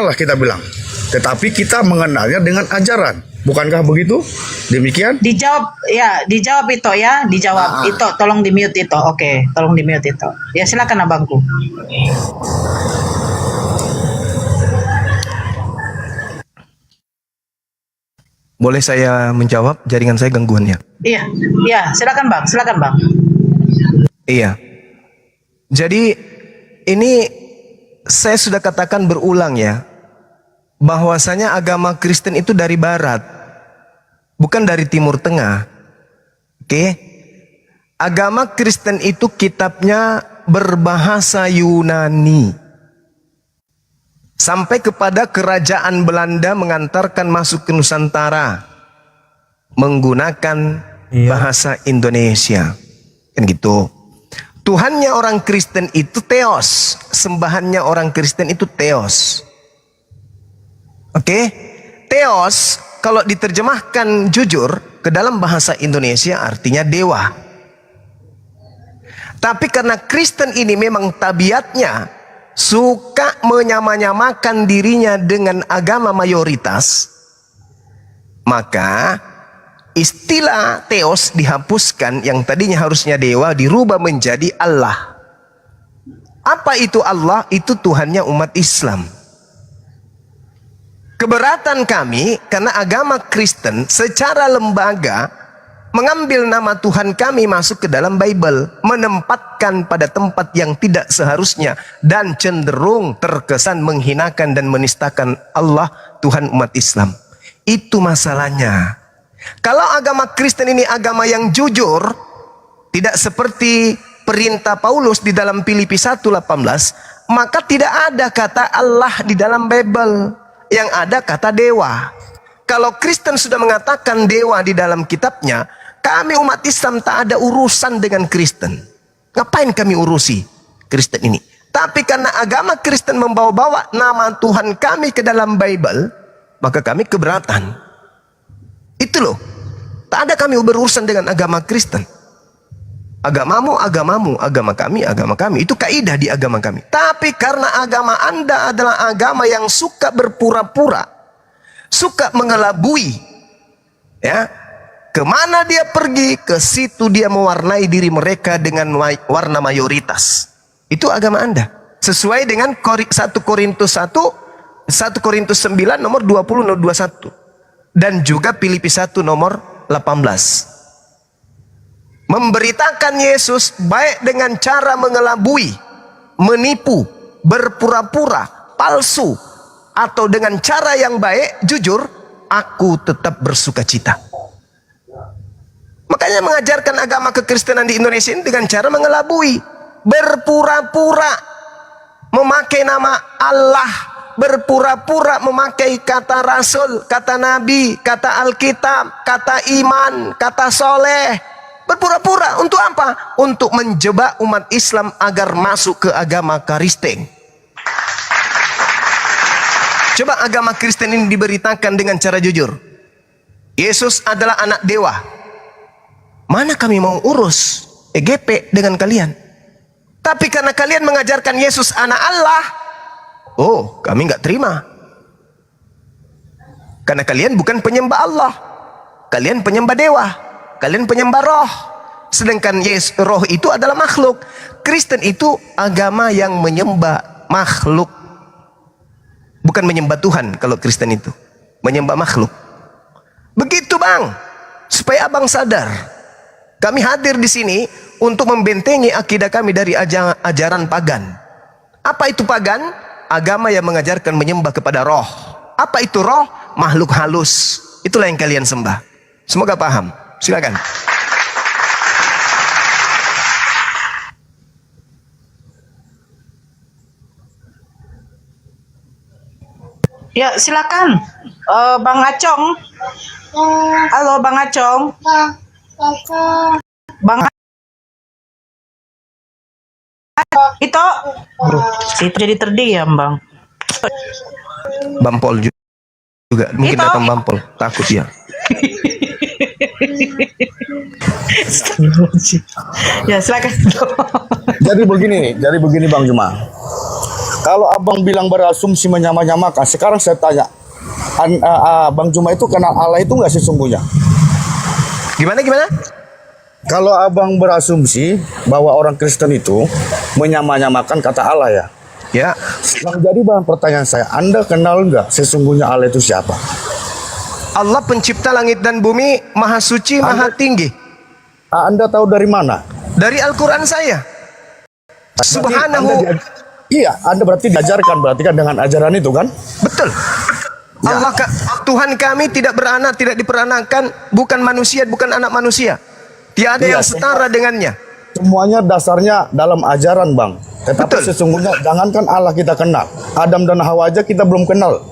lah kita bilang. Tetapi kita mengenalnya dengan ajaran. Bukankah begitu? Demikian? Dijawab itu ya, dijawab. Itu tolong di mute itu. Oke, tolong di mute itu. Ya silakan abangku. Boleh saya menjawab? Jaringan saya gangguannya. Iya, silakan Bang, Iya. Jadi ini saya sudah katakan berulang ya, bahwasanya agama Kristen itu dari barat, bukan dari Timur Tengah. Oke? Agama Kristen itu kitabnya berbahasa Yunani. Sampai kepada kerajaan Belanda mengantarkan masuk ke Nusantara menggunakan bahasa Indonesia. Kan gitu. Tuhannya orang Kristen itu Theos, sembahannya orang Kristen itu Theos. Oke? Theos kalau diterjemahkan jujur ke dalam bahasa Indonesia artinya dewa. Tapi karena Kristen ini memang tabiatnya suka menyamakan dirinya dengan agama mayoritas, maka istilah Theos dihapuskan, yang tadinya harusnya dewa dirubah menjadi Allah. Apa itu Allah? Itu Tuhannya umat Islam. Keberatan kami karena agama Kristen secara lembaga mengambil nama Tuhan kami masuk ke dalam Bible, menempatkan pada tempat yang tidak seharusnya dan cenderung terkesan menghinakan dan menistakan Allah, Tuhan umat Islam. Itu masalahnya. Kalau agama Kristen ini agama yang jujur, tidak seperti perintah Paulus di dalam Filipi 1:18, maka tidak ada kata Allah di dalam Bible. Yang ada kata dewa. Kalau Kristen sudah mengatakan dewa di dalam kitabnya, kami umat Islam tak ada urusan dengan Kristen. Ngapain kami urusi Kristen ini? Tapi karena agama Kristen membawa-bawa nama Tuhan kami ke dalam Bible, maka kami keberatan. Itu loh. Tak ada kami berurusan dengan agama Kristen. Agamamu, agamamu, agama kami. Itu kaidah di agama kami. Tapi karena agama Anda adalah agama yang suka berpura-pura, suka mengelabui, ya, kemana dia pergi, ke situ dia mewarnai diri mereka dengan warna mayoritas. Itu agama Anda. Sesuai dengan 1 Korintus 9 nomor 20 nomor 21. Dan juga Filipi 1 nomor 18. Memberitakan Yesus baik dengan cara mengelabui, menipu, berpura-pura, palsu, atau dengan cara yang baik, jujur, aku tetap bersuka cita. Makanya mengajarkan agama kekristenan di Indonesia ini dengan cara mengelabui, berpura-pura memakai nama Allah, berpura-pura memakai kata Rasul, kata Nabi, kata Alkitab, kata iman, kata soleh. Berpura-pura untuk apa? Untuk menjebak umat Islam agar masuk ke agama Kristen. Coba agama Kristen ini diberitakan dengan cara jujur. Yesus adalah anak dewa. Mana kami mau urus EGP dengan kalian? Tapi karena kalian mengajarkan Yesus anak Allah, oh, kami nggak terima. Karena kalian bukan penyembah Allah, kalian penyembah dewa, kalian penyembah roh. Sedangkan roh itu adalah makhluk. Kristen itu agama yang menyembah makhluk, bukan menyembah Tuhan. Kalau Kristen itu menyembah makhluk. Begitu bang, supaya abang sadar. Kami hadir di sini untuk membentengi akidah kami dari ajaran pagan. Apa itu pagan? Agama yang mengajarkan menyembah kepada roh. Apa itu roh? Makhluk halus. Itulah yang kalian sembah. Semoga paham. Silakan. Ya, silakan. Bang Acong. Halo Bang Acong. Bang itu situ jadi terdiam, Bang. Bampol juga. Mungkin Itu. datang Bampol. Takut ya. Ya, silakan. Jadi begini Bang Juma. Kalau abang bilang berasumsi menyamakan, sekarang saya tanya, Bang Juma itu kenal Allah itu nggak sesungguhnya? Gimana? Kalau abang berasumsi bahwa orang Kristen itu menyamakan kata Allah ya. Ya. Yang jadi bahan pertanyaan saya, Anda kenal nggak sesungguhnya Allah itu siapa? Allah pencipta langit dan bumi, maha suci, maha tinggi. Anda tahu dari mana? Dari Al-Quran saya. Subhanahu. Anda berarti diajarkan berarti kan dengan ajaran itu kan? Betul. Ya. Tuhan kami tidak beranak, tidak diperanakan, bukan manusia, bukan anak manusia. Tiada Iya, yang setara dengannya. Semuanya dasarnya dalam ajaran Bang. Tetapi Betul. sesungguhnya jangankan Allah kita kenal, Adam dan Hawa aja kita belum kenal.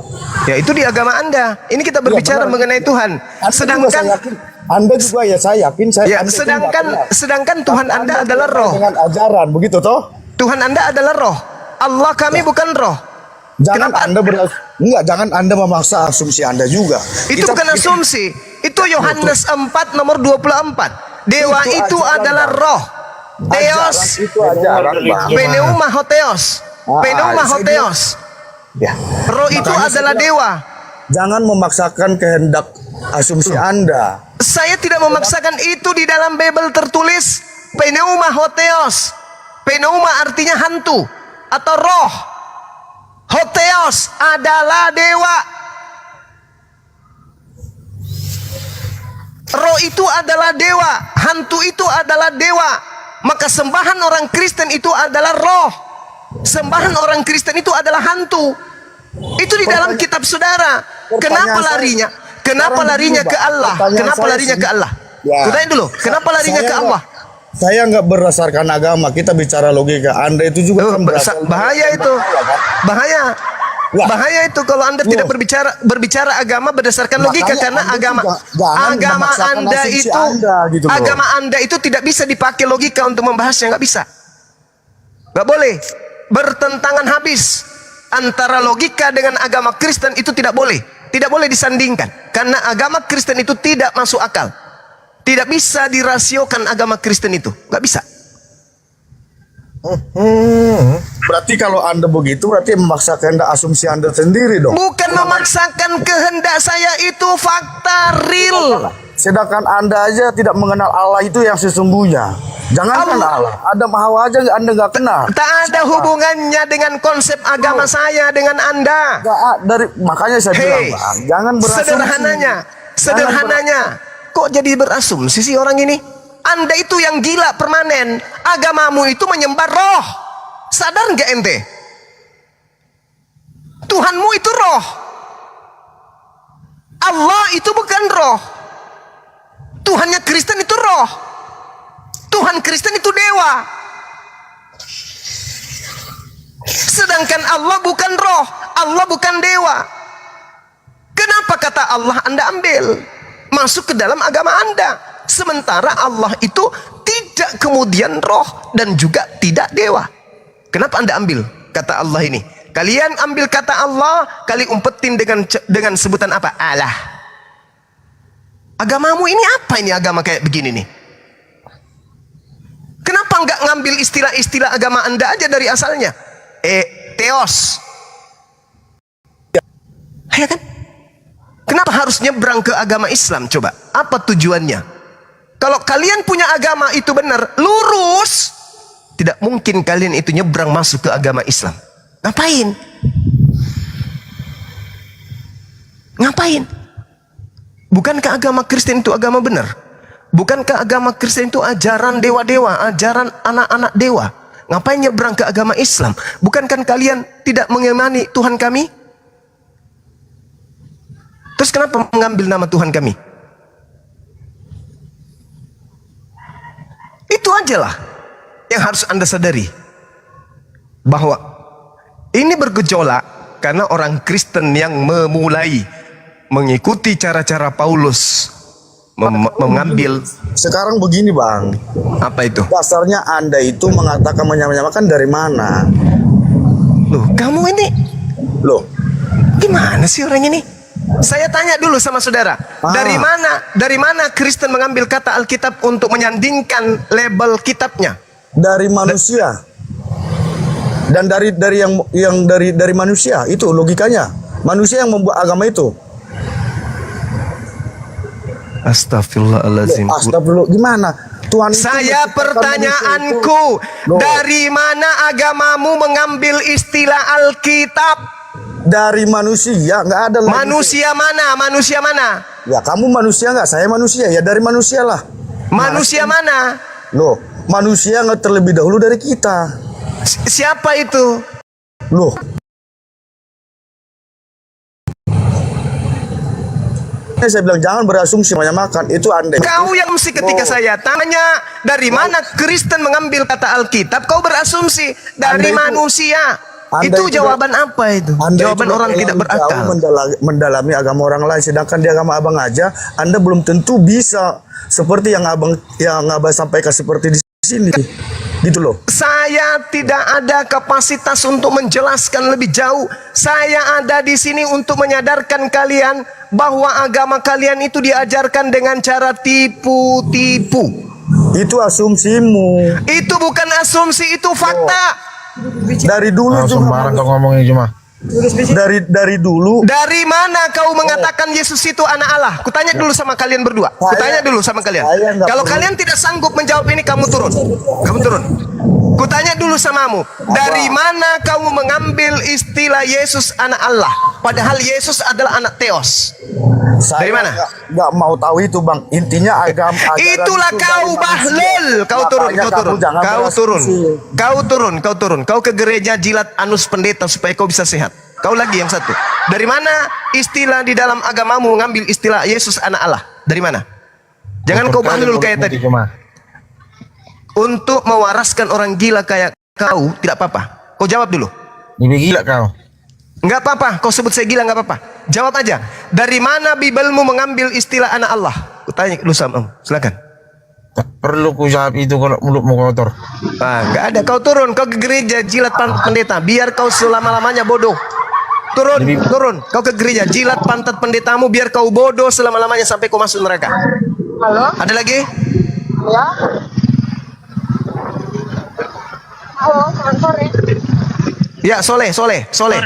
Ya itu di agama Anda. Ini kita berbicara benar. mengenai Tuhan. Anda juga saya yakin Ya, Anda itu nggak kenal. sedangkan Tuhan Anda adalah roh. Dengan ajaran begitu toh? Tuhan Anda adalah roh. Allah kami bukan roh. Jangan Kenapa? jangan Anda memaksa asumsi Anda juga. Itu bukan asumsi. Itu Yohanes 4 nomor 24. Dewa itu ajaran, adalah Bang. roh. Theos. Ajaran itu ajaran Bang. Pneuma hotheos. Pneuma saya hotheos. Ya. Roh itu Makanya adalah saya bilang, dewa. Jangan memaksakan kehendak asumsi Anda. Saya tidak memaksakan itu di dalam Bible tertulis pneuma hotheos. Pneuma artinya hantu atau roh. Hotheos adalah dewa. Roh itu adalah dewa, hantu itu adalah dewa. Maka sembahan orang Kristen itu adalah roh. Sembahan orang Kristen itu adalah hantu. Itu di dalam kitab saudara. Kenapa larinya? Kenapa larinya ke Allah? Kenapa larinya ke Allah? Kutanya dulu, kenapa larinya ke Allah? Saya nggak berdasarkan agama, kita bicara logika. Anda itu juga kan berasal Bahaya itu. Bahaya. Lah. Bahaya itu kalau Anda tidak berbicara agama berdasarkan logika, karena Anda agama juga jangan agama memaksakan Anda asumsi itu Anda gitu loh. agama Anda itu tidak bisa dipakai logika untuk membahasnya, nggak bisa. Nggak boleh. Bertentangan habis. Antara logika dengan agama Kristen itu tidak boleh. Tidak boleh disandingkan. Karena agama Kristen itu tidak masuk akal. Tidak bisa dirasiokan agama Kristen itu. Nggak bisa. Berarti kalau Anda begitu, berarti memaksa kehendak asumsi Anda sendiri dong. Bukan memaksakan kehendak saya, itu fakta real. Sedangkan Anda aja tidak mengenal Allah itu yang sesungguhnya. Jangankan Allah, Adam Hawa aja Anda nggak kenal. Tak ada hubungannya dengan konsep agama saya dengan Anda. Makanya saya bilang, Bang, jangan berasumsi. Sederhananya, kok jadi berasumsi sih orang ini? Anda itu yang gila permanen. Agamamu itu menyembah roh. Sadar nggak ente? Tuhanmu itu roh. Allah itu bukan roh. Tuhannya Kristen itu roh. Tuhan Kristen itu dewa. Sedangkan Allah bukan roh, Allah bukan dewa. Kenapa kata Allah Anda ambil masuk ke dalam agama Anda? Sementara Allah itu tidak kemudian roh dan juga tidak dewa. Kenapa Anda ambil kata Allah ini? Kalian ambil kata Allah, kali umpetin dengan sebutan apa? Allah. Agamamu ini apa ini agama kayak begini nih? Kenapa nggak ngambil istilah-istilah agama Anda aja dari asalnya? Theos. Ya kan? Kenapa harus nyebrang ke agama Islam? Coba, apa tujuannya? Kalau kalian punya agama itu benar, lurus, tidak mungkin kalian itu nyebrang masuk ke agama Islam. Ngapain? Ngapain? Bukankah agama Kristen itu agama benar? Bukankah agama Kristen itu ajaran dewa-dewa, ajaran anak-anak dewa? Ngapain nyebrang ke agama Islam? Bukankah kalian tidak mengimani Tuhan kami? Terus kenapa mengambil nama Tuhan kami? Itu ajalah yang harus Anda sadari. Bahwa ini bergejolak karena orang Kristen yang memulai mengikuti cara-cara Paulus mengambil. Sekarang begini Bang, Apa itu? dasarnya Anda itu mengatakan menyamakan dari mana? Loh, kamu ini Loh, gimana sih orang ini? Saya tanya dulu sama saudara, dari mana Kristen mengambil kata Alkitab untuk menyandingkan label kitabnya? dari manusia. Dan dari manusia, itu logikanya. Manusia yang membuat agama itu. Astagfirullahaladzim. Astagfirullah, gimana? Tuhan itu Saya menciptakan pertanyaanku, manusia itu. Loh, dari mana agamamu mengambil istilah Alkitab? dari manusia, nggak ada lagi. Manusia mana? Manusia mana? Ya kamu manusia nggak? Saya manusia, ya dari manusia lah. Manusia mana? Loh, manusia nggak terlebih dahulu dari kita. Siapa itu? Loh, saya bilang jangan berasumsi menyamakan, itu Anda. Kau yang mesti ketika saya tanya dari mana Kristen mengambil kata Alkitab, kau berasumsi dari Anda itu- manusia. Anda Itu itu- jawaban apa itu? Anda Jawaban itu orang tidak terlalu jauh berakal. mendalami agama orang lain, sedangkan di agama abang aja Anda belum tentu bisa seperti yang abang sampaikan seperti di sini, gitu loh. Saya tidak ada kapasitas untuk menjelaskan lebih jauh. Saya ada di sini untuk menyadarkan kalian bahwa agama kalian itu diajarkan dengan cara tipu-tipu. Itu asumsimu. Itu bukan asumsi, itu fakta. Dari dulu juga. kau ngomongnya cuma. Dari dulu. Dari mana kau mengatakan Yesus itu anak Allah? Kutanya dulu sama kalian berdua. Kutanya dulu sama kalian. saya nggak Kalau perlu. kalian tidak sanggup menjawab ini, kamu turun. Kamu turun. Kutanya dulu samamu. Dari mana kamu mengambil istilah Yesus anak Allah? Padahal Yesus adalah anak Theos. Saya Dari mana? nggak mau tahu itu Bang. Intinya ajaran Itulah itu kau dari bahlul. manusia. Kau turun, Makanya kau turun. kamu jangan Kau berasumsi. turun. Kau turun, kau turun. Kau ke gereja jilat anus pendeta supaya kau bisa sehat. Kau lagi yang satu. Dari mana istilah di dalam agamamu mengambil istilah Yesus anak Allah? Dari mana? Jangan kau bahlul kayak tadi. Untuk mewaraskan orang gila kayak kau tidak apa-apa. Kau jawab dulu. Ini gila kau. Enggak apa-apa. Kau sebut saya gila enggak apa-apa. Jawab aja. Dari mana Bibelmu mengambil istilah anak Allah? Kutanya dulu sama. Silakan. Tak perlu ku jawab itu kalau mulutmu kotor. Enggak ada. Kau turun. Kau ke gereja jilat pantat pendeta. Biar kau selama-lamanya bodoh. Turun, turun. Kau ke gereja jilat pantat pendetamu biar kau bodoh selama-lamanya sampai kau masuk neraka. Halo? Ada lagi? Ya? Halo, selamat sore. Ya, Soleh. Sore.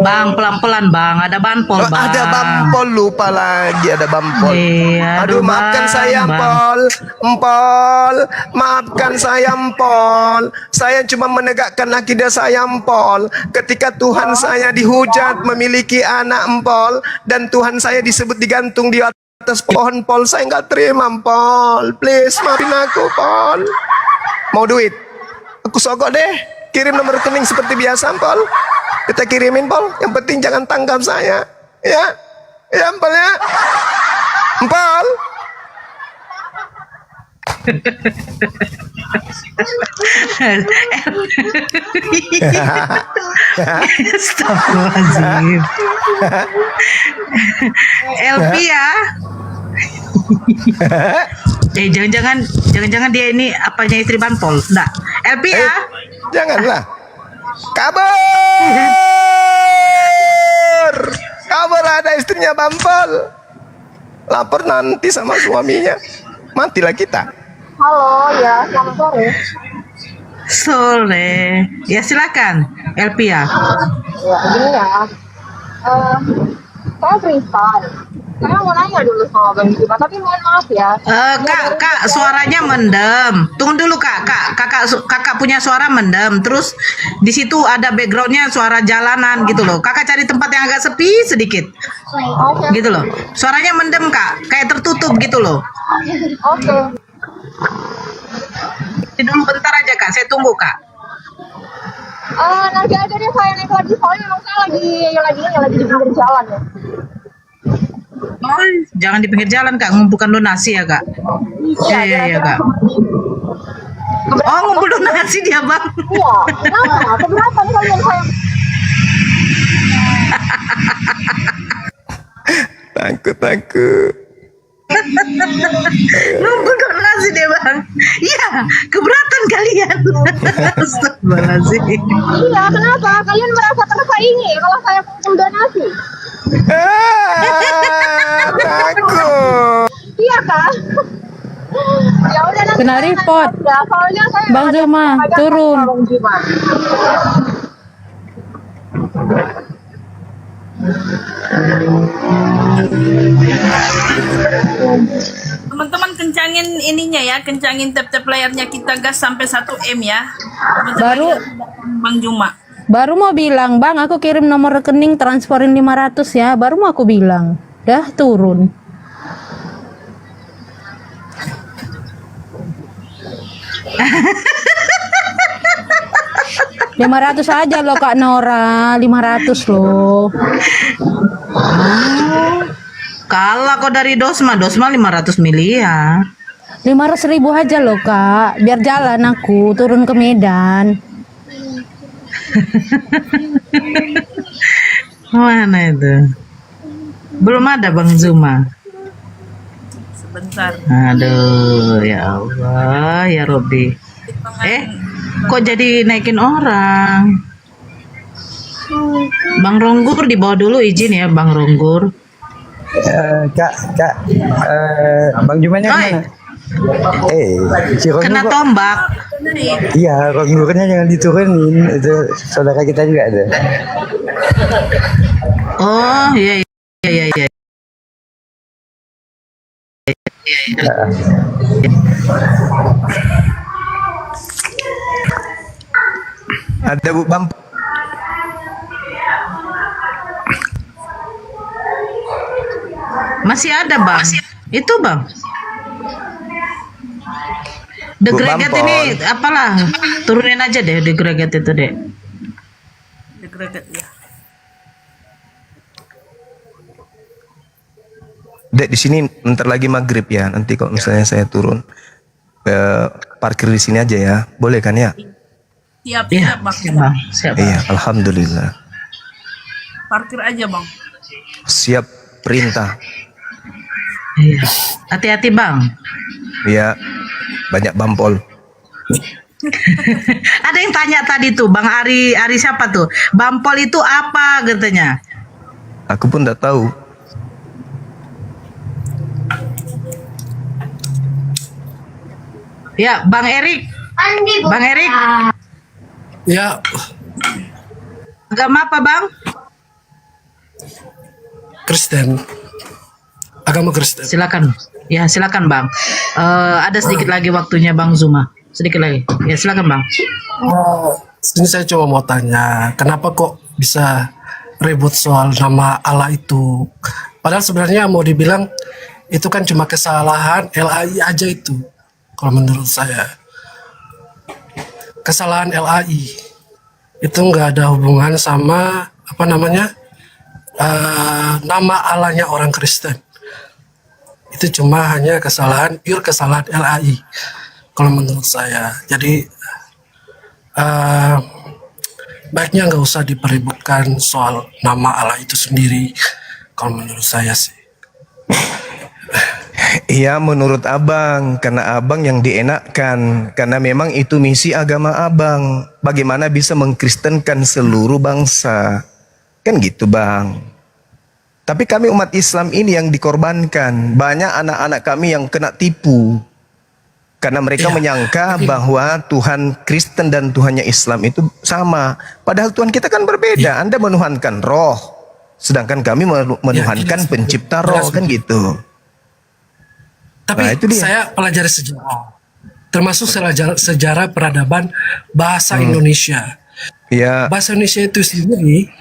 Bang, pelan-pelan bang, ada banpol Oh, bang. ada bampol, lupa lagi ada bampol. Iya, Aduh, maafkan Bang, saya Bang. Empol, maafkan saya Empol. Saya cuma menegakkan akidah saya Empol. Ketika Tuhan saya dihujat memiliki anak Empol dan Tuhan saya disebut digantung di atas pohon Pol, saya nggak terima Empol. Please maafin aku Pol. Mau duit? Aku sogok deh. Kirim nomor rekening seperti biasa Pol. Kita kirimin Pol. Yang penting jangan tangkap saya. Ya, ya empal ya. Empal. Astagfirullahaladzim. LP ya. Jangan-jangan dia ini apanya istri Banpol. Enggak. LP ya. Janganlah. Kabar. Kabar ada istrinya Bampol. Lapor nanti sama suaminya. Matilah kita. Halo, ya, selamat sore. Sore. Ya silakan. LP ya. Ya, gini ya. Saya Tristan. Saya mau nanya dulu sama Bang Juma, tapi mohon maaf ya. Kak, suaranya mendem. Tunggu dulu kak, kakak punya suara mendem. Terus di situ ada backgroundnya suara jalanan gitu loh. Kakak cari tempat yang agak sepi sedikit, Oke. gitu loh. Suaranya mendem kak, kayak tertutup gitu loh. Oke. Dulu bentar aja kak, saya tunggu kak. Nanti aja deh saya naik lagi, soalnya memang saya lagi di pinggir jalan ya. Oh, jangan di pinggir jalan kak, ngumpulkan donasi ya kak. Iya kak. Oh, ngumpul donasi dia bang. Iya, kenapa? Keberatan kalian saya. Takut. Ngumpul donasi dia bang. Iya, keberatan kalian. Astagfirullahaladzim. Iya, kenapa? Kalian merasa tersaingi kalau saya kumpul donasi? Takut. Iya kan? Ya udah nanti Kena saya report. naik aja, soalnya saya Bang ada Zuma, pedagang turun. sama Bang Zuma. Teman-teman kencangin ininya ya, kencangin tap-tap layarnya kita gas sampai 1 M ya. Bentar Baru- lagi Bang Juma. Baru mau bilang, Bang, aku kirim nomor rekening transferin 500 ya. Baru mau aku bilang. Dah turun. Rp500 aja loh Kak Nora, 500 loh. Kalah kok dari Dosma 500 miliar. 500.000 aja loh Kak, biar jalan aku turun ke Medan. Mana itu? Belum ada Bang Zuma. Sebentar. Aduh, ya Allah, ya Robi. Kok jadi naikin orang? Bang Ronggur di bawah dulu, izin ya Bang Ronggur. Kak, Bang Jumanya Oi, kemana? Si Ron kena juga- tombak. Iya, Ronggurnya jangan diturunin. Itu saudara kita juga ada. Oh, iya iya iya. Ada Bu Bam. Masih ada Bang. Itu Bang. The Bu Greget Bampol. ini apalah, turunin aja deh The Greget itu deh. Degreget ya. Dek di sini bentar lagi maghrib ya. Nanti kalau misalnya saya turun parkir di sini aja ya. Boleh kan ya? Siap, Iya, siap Bang. siap Bang. Siap Bang. Iya, alhamdulillah. Parkir aja Bang. Siap perintah. Iya. Hati-hati Bang. Ya, banyak Bampol. Ada yang tanya tadi tuh Bang Ari siapa tuh? Bampol itu apa katanya? Aku pun tidak tahu. Ya, Bang Erik. Bang Erik, Ya, agama apa Bang? Kristen. Agama Kristen. Silakan. Ya, silakan Bang. Ada sedikit lagi waktunya Bang Zuma. Sedikit lagi. Ya, silakan Bang. Ini saya cuma mau tanya, kenapa kok bisa ribut soal nama Allah itu? Padahal sebenarnya mau dibilang itu kan cuma kesalahan LAI aja itu. Kalau menurut saya, kesalahan LAI itu nggak ada hubungan sama apa namanya nama Allahnya orang Kristen. Itu cuma hanya pure kesalahan LAI kalau menurut saya. Jadi baiknya nggak usah dipeributkan soal nama Allah itu sendiri kalau menurut saya sih. Iya, menurut abang, karena abang yang dienakkan, karena memang itu misi agama abang. Bagaimana bisa mengkristenkan seluruh bangsa, kan gitu bang. Tapi kami umat Islam ini yang dikorbankan. Banyak anak-anak kami yang kena tipu, karena mereka menyangka bahwa Tuhan Kristen dan Tuhannya Islam itu sama. Padahal Tuhan kita kan berbeda. Anda menuhankan roh, sedangkan kami menuhankan pencipta roh, kan gitu. Tapi Nah, itu dia. saya pelajari sejarah, termasuk sejarah peradaban bahasa Indonesia. Ya, Bahasa Indonesia itu sendiri,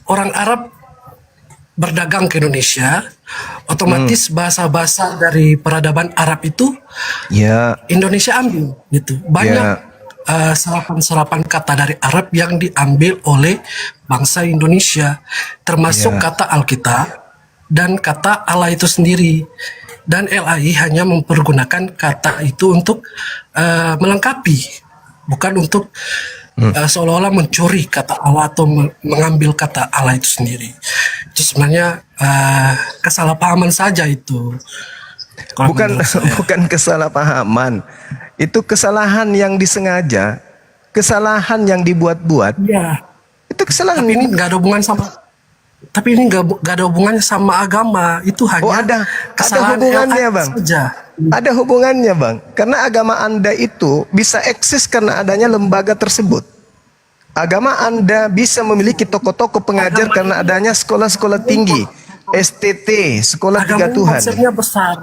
orang Arab berdagang ke Indonesia, otomatis bahasa-bahasa dari peradaban Arab itu ya, Indonesia ambil gitu. Banyak serapan-serapan kata dari Arab yang diambil oleh bangsa Indonesia, termasuk kata Alkitab dan kata Allah itu sendiri. Dan LAI hanya mempergunakan kata itu untuk melengkapi, bukan untuk seolah-olah mencuri kata Allah atau mengambil kata Allah itu sendiri. Itu sebenarnya kesalahpahaman saja itu. Kalau bukan menurut saya. bukan kesalahpahaman. Itu kesalahan yang disengaja, kesalahan yang dibuat-buat. Iya. Itu kesalahan. Tapi ini nggak ada hubungan sama. Tapi ini nggak ada hubungannya sama agama. Itu hanya Oh, ada kesalahan hubungannya LAI bang. saja. Ada hubungannya bang. Karena agama Anda itu bisa eksis karena adanya lembaga tersebut. Agama Anda bisa memiliki tokoh-tokoh pengajar karena adanya sekolah-sekolah tinggi, STT, sekolah Agama tiga ini Tuhan. konsepnya besar.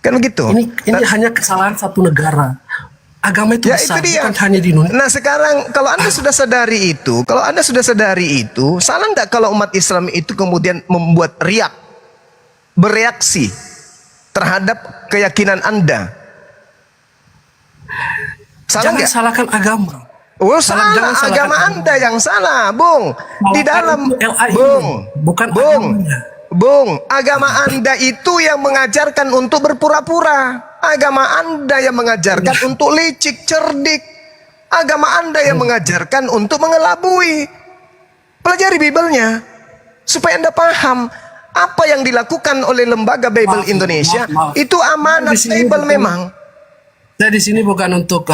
Kan begitu. Ini hanya kesalahan satu negara. Agama itu Ya besar, itu dia. bukan hanya di Indonesia. Nah sekarang kalau Anda sudah sadari itu, salah enggak kalau umat Islam itu kemudian membuat bereaksi terhadap keyakinan Anda? Salah Jangan enggak? salahkan agama. Oh Jangan salah, salahkan agama Anda yang salah, Bung. Di Salahkan dalam, itu LAI, Bung, bukan Bung, agamanya. Bung, agama Anda itu yang mengajarkan untuk berpura-pura. Agama Anda yang mengajarkan untuk licik, cerdik. Agama Anda yang mengajarkan untuk mengelabui. Pelajari Bible-nya supaya Anda paham apa yang dilakukan oleh lembaga Bible Indonesia. maaf. Itu amanat Di sini Bible bukan- memang. Saya di sini bukan untuk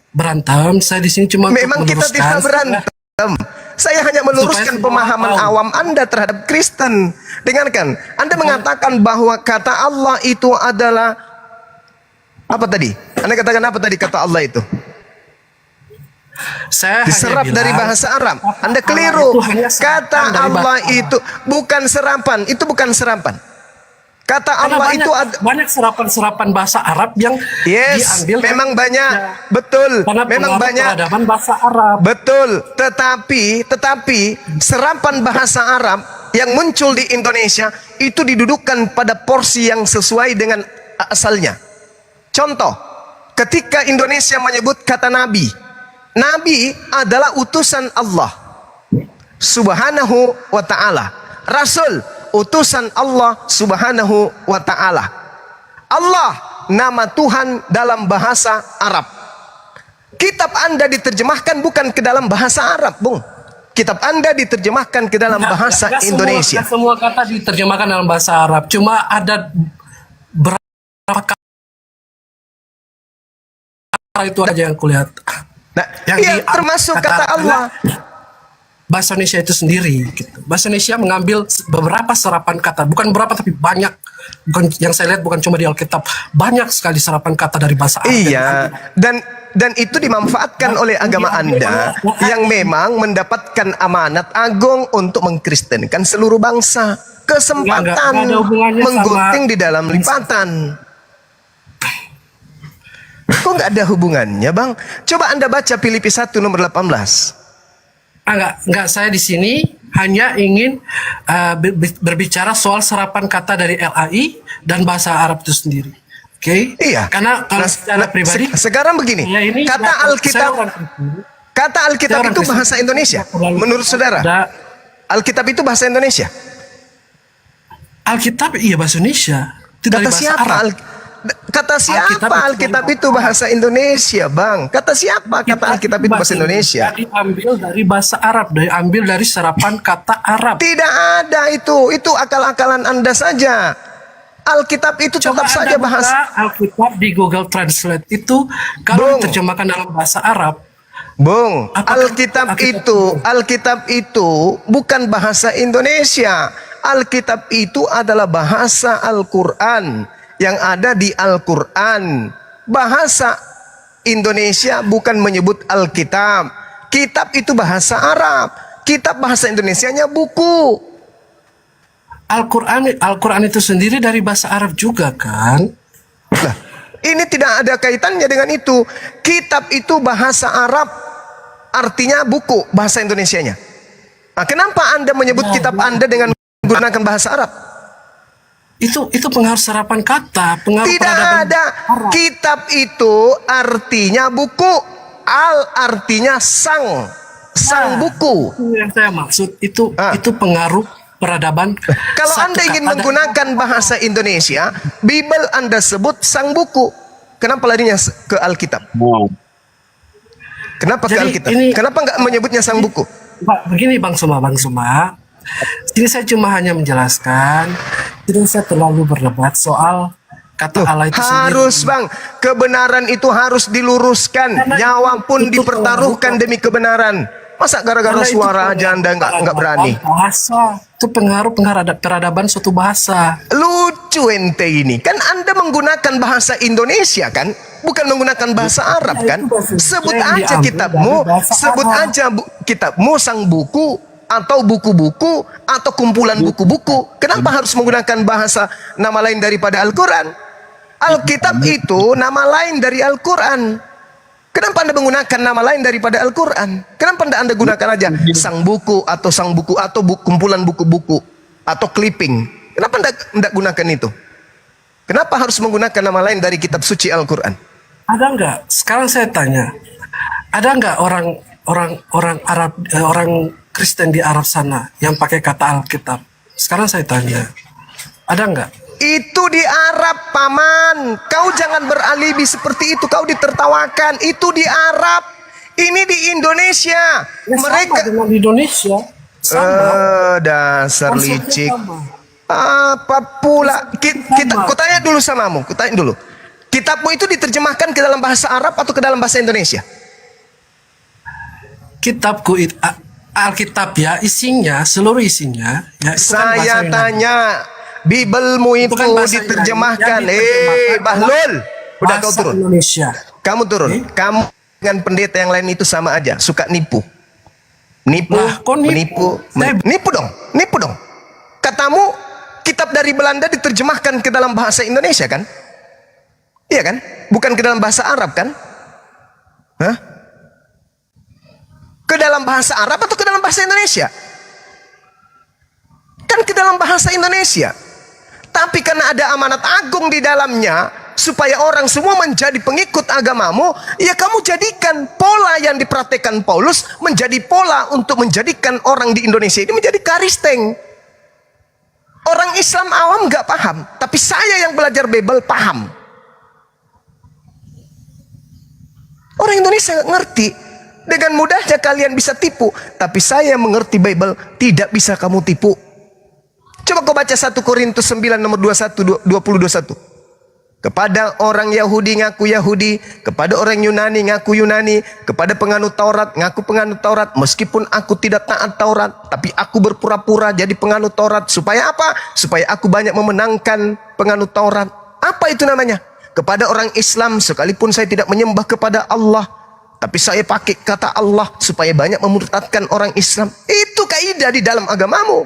berantem. Saya di sini cuma Memang untuk kita tidak berantem. Saya hanya meluruskan semua pemahaman tahu. awam Anda terhadap Kristen. Dengarkan, Anda mengatakan bahwa kata Allah itu adalah apa tadi? Anda katakan apa tadi kata Allah itu? Saya Diserap hanya dari bilang, bahasa Arab. kata Anda Allah keliru. itu hanya serapan Kata dari Allah bahasa Arab. itu bukan serapan. Itu bukan serapan. Kata Karena Allah banyak, itu banyak serapan-serapan bahasa Arab yang yes, diambil memang dari banyak. Indonesia. Betul. Karena Memang pengaruh banyak. peradaban bahasa Arab. Betul, tetapi serapan bahasa Arab yang muncul di Indonesia itu didudukkan pada porsi yang sesuai dengan asalnya. Contoh, ketika Indonesia menyebut kata Nabi, Nabi adalah utusan Allah Subhanahu wa ta'ala. Rasul, utusan Allah Subhanahu wa ta'ala. Allah, nama Tuhan dalam bahasa Arab. Kitab Anda diterjemahkan bukan ke dalam bahasa Arab, Bung. Kitab Anda diterjemahkan ke dalam bahasa Nggak Indonesia. semua kata diterjemahkan dalam bahasa Arab. Cuma ada berapa kata itu aja yang kulihat. Nah, Yang iya, termasuk kata Allah. Bahasa Indonesia itu sendiri. Gitu. Bahasa Indonesia mengambil beberapa serapan kata, bukan beberapa tapi banyak. Bukan yang saya lihat bukan cuma di Alkitab, banyak sekali serapan kata dari bahasa Arab. Iya, dan itu dimanfaatkan oleh agama Anda yang memang mendapatkan amanat agung untuk mengkristenkan seluruh bangsa. Kesempatan Nggak ada hubungannya menggunting sama- di dalam lipatan. Kok nggak ada hubungannya, Bang? Coba Anda baca Filipi 1 nomor 18. Enggak, saya di sini hanya ingin berbicara soal serapan kata dari LAI dan bahasa Arab itu sendiri. Oke? Iya. Karena kalau secara pribadi sekarang begini, ya ini kata saya Alkitab, orang Kristen. Kata Alkitab Orang itu Kristen bahasa Indonesia. Menurut saudara, ada Alkitab itu bahasa Indonesia. Alkitab iya bahasa Indonesia. Itu dari Kata bahasa siapa? Arab. Kata siapa Alkitab itu bahasa Indonesia, Bang? Kata siapa kata Alkitab itu bahasa Indonesia? Diambil dari bahasa Arab, diambil dari serapan kata Arab. Tidak ada itu. Itu akal-akalan Anda saja. Alkitab itu tetap Coba saja Anda buka bahasa. Alkitab di Google Translate itu kalau Bung. diterjemahkan dalam bahasa Arab, Bung, Apakah Alkitab itu bukan bahasa Indonesia. Alkitab itu adalah bahasa Al-Quran yang ada di Al-Quran. Bahasa Indonesia bukan menyebut Alkitab. Kitab itu bahasa Arab. Kitab bahasa Indonesianya buku. Al-Quran itu sendiri dari bahasa Arab juga kan? Nah, ini tidak ada kaitannya dengan itu. Kitab itu bahasa Arab, artinya buku bahasa Indonesianya. Nah, kenapa Anda menyebut kitab Anda dengan menggunakan bahasa Arab? Itu pengaruh serapan kata, pengaruh Tidak peradaban ada. Arab. Kitab itu artinya buku. Al artinya sang buku. Itu yang saya maksud itu pengaruh peradaban. Kalau satu Anda ingin kata menggunakan bahasa Indonesia, Bible Anda sebut sang buku. Kenapa larinya ke Alkitab? Kenapa ke Jadi Alkitab? ini- Kenapa nggak menyebutnya sang buku? Pak, begini Bang Suma. Ini saya cuma hanya menjelaskan. Tidak saya terlalu berdebat soal kata Allah itu Harus sendiri. Bang, kebenaran itu harus diluruskan. Karena Nyawa pun itu dipertaruhkan demi kebenaran. Masa gara-gara Karena itu suara aja Anda nggak berani? Bahasa itu pengaruh peradaban suatu bahasa. Lucu ente ini. Kan Anda menggunakan bahasa Indonesia kan? Bukan menggunakan bahasa Arab kan? Sebut yang aja diambil kitabmu, dari bahasa sebut Arab. aja kitabmu sang buku atau buku-buku atau kumpulan buku-buku. Kenapa harus menggunakan bahasa nama lain daripada Al-Quran? Alkitab itu nama lain dari Al-Quran. Kenapa Anda menggunakan nama lain daripada Al-Quran? Kenapa Anda gunakan aja sang buku atau kumpulan buku-buku atau clipping? Kenapa Anda gunakan itu? Kenapa harus menggunakan nama lain dari kitab suci Al-Quran? Ada nggak? Sekarang saya tanya, ada nggak orang Arab, orang Kristen di Arab sana yang pakai kata Alkitab? Sekarang saya tanya, ada nggak? Itu di Arab, Paman. Kau jangan beralibi seperti itu. Kau ditertawakan. Itu di Arab. Ini di Indonesia. Ya, Mereka sama dengan di Indonesia. Sama. dasar Konsepnya licik. sama. Apa pula? Kita, ku tanya dulu samamu. Ku tanya dulu. Kitabmu itu diterjemahkan ke dalam bahasa Arab atau ke dalam bahasa Indonesia? Kitabku itu Alkitab ya, isinya, seluruh isinya ya, itu kan bahasa Saya Yunani. tanya, Bibelmu itu Bukan bahasa diterjemahkan. Yunani, yang diterjemahkan Bahlul. Udah kau bahasa turun. Indonesia. Kamu turun. Kamu dengan pendeta yang lain itu sama aja, suka nipu. Nipu, Nah, kok nipu? menipu, nipu dong. Katamu kitab dari Belanda diterjemahkan ke dalam bahasa Indonesia kan? Iya kan? Bukan ke dalam bahasa Arab kan? Hah? Ke dalam bahasa Arab atau ke dalam bahasa Indonesia? Kan ke dalam bahasa Indonesia. Tapi karena ada amanat agung di dalamnya, supaya orang semua menjadi pengikut agamamu, ya kamu jadikan pola yang dipraktekkan Paulus menjadi pola untuk menjadikan orang di Indonesia ini menjadi karisteng. Orang Islam awam nggak paham, tapi saya yang belajar Bible paham. Orang Indonesia nggak ngerti. Dengan mudahnya kalian bisa tipu, tapi saya mengerti Bible, tidak bisa kamu tipu. Coba kau baca 1 Korintus 9 nomor 20-21. Kepada orang Yahudi ngaku Yahudi, kepada orang Yunani ngaku Yunani, kepada penganut Taurat ngaku penganut Taurat, meskipun aku tidak taat Taurat, tapi aku berpura-pura jadi penganut Taurat. Supaya apa? Supaya aku banyak memenangkan penganut Taurat. Apa itu namanya? Kepada orang Islam, sekalipun saya tidak menyembah kepada Allah, tapi saya pakai kata Allah supaya banyak memurtadkan orang Islam. Itu kaidah di dalam agamamu.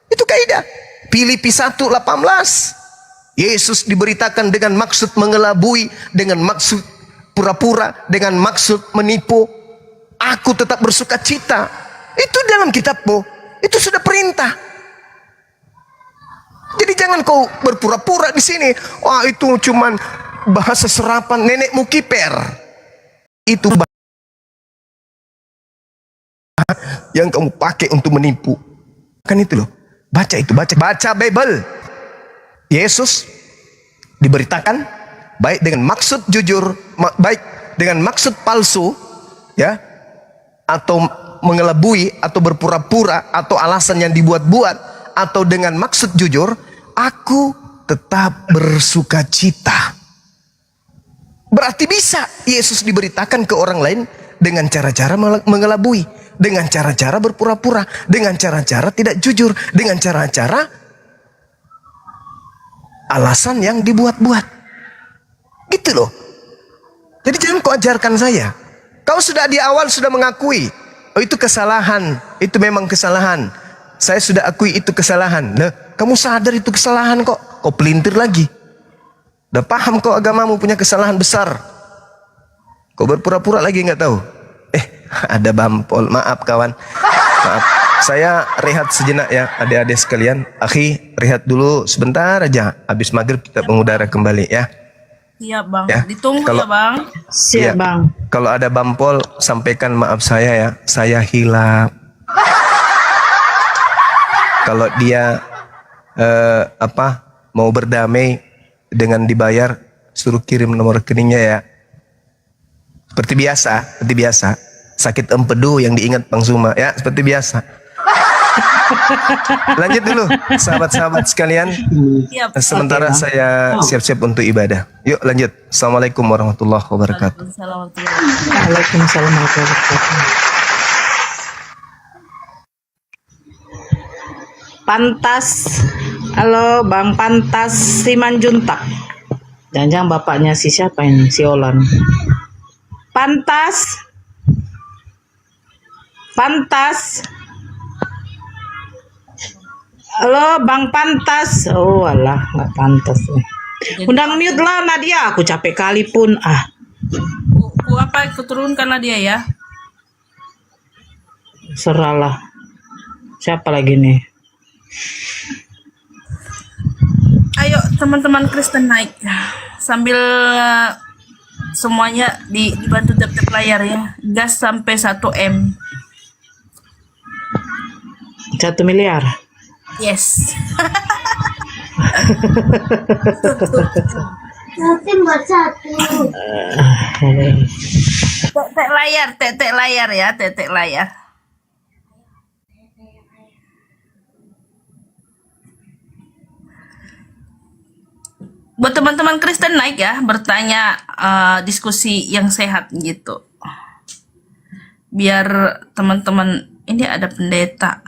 Itu kaidah. Filipi 1:18. Yesus diberitakan dengan maksud mengelabui, dengan maksud pura-pura, dengan maksud menipu. Aku tetap bersuka cita. Itu dalam kitabmu. Itu sudah perintah. Jadi jangan kau berpura-pura di sini. Wah, itu cuman bahasa serapan nenekmu kiper. Itu yang kamu pakai untuk menipu. Kan itu loh. Baca itu, baca Bible. Yesus diberitakan baik dengan maksud jujur, baik dengan maksud palsu, ya, atau mengelabui, atau berpura-pura, atau alasan yang dibuat-buat, atau dengan maksud jujur, aku tetap bersuka cita. Berarti bisa Yesus diberitakan ke orang lain dengan cara-cara mengelabui, dengan cara-cara berpura-pura, dengan cara-cara tidak jujur, dengan cara-cara alasan yang dibuat-buat. Gitu loh. Jadi jangan kau ajarkan saya. Kau sudah di awal sudah mengakui, oh itu kesalahan, itu memang kesalahan. Saya sudah akui itu kesalahan. Nah, kamu sadar itu kesalahan kok. Kau pelintir lagi. Udah paham kau agamamu punya kesalahan besar. Kau berpura-pura lagi nggak tahu. Ada Bampol. Maaf kawan. Maaf. Saya rehat sejenak ya adik-adik sekalian. Akhi, rehat dulu sebentar aja. Habis maghrib kita mengudara kembali ya. Iya bang, Ya. ditunggu Kalau- ya bang. Siap, Iya. Bang. Kalau ada Bampol, sampaikan maaf saya ya. Saya hilap. Kalau dia mau berdamai dengan dibayar, suruh kirim nomor rekeningnya ya. Seperti biasa. Sakit empedu yang diingat Bang Suma ya, seperti biasa. Lanjut dulu, sahabat-sahabat sekalian. Siap. Sementara saya siap-siap untuk ibadah. Yuk lanjut. Assalamualaikum warahmatullahi wabarakatuh. Waalaikumsalam warahmatullahi wabarakatuh. Pantas. Halo Bang Pantas Simanjuntak. Jangan-jangan bapaknya si siapa ini? Si Olan. Pantas. Halo Bang Pantas. Oh alah, nggak pantas nih. Undang mute lah Nadia. Aku capek kali pun. Ku apa keturunkanlah dia ya. Seralah. Siapa lagi nih? Ayo teman-teman Kristen naik sambil semuanya dibantu tap-tap layar ya. Gas sampai 1 M. 1 miliar. Yes. Tek layar ya, tek layar. Buat teman-teman Kristen naik ya, bertanya, diskusi yang sehat gitu. Biar teman-teman, ini ada pendeta.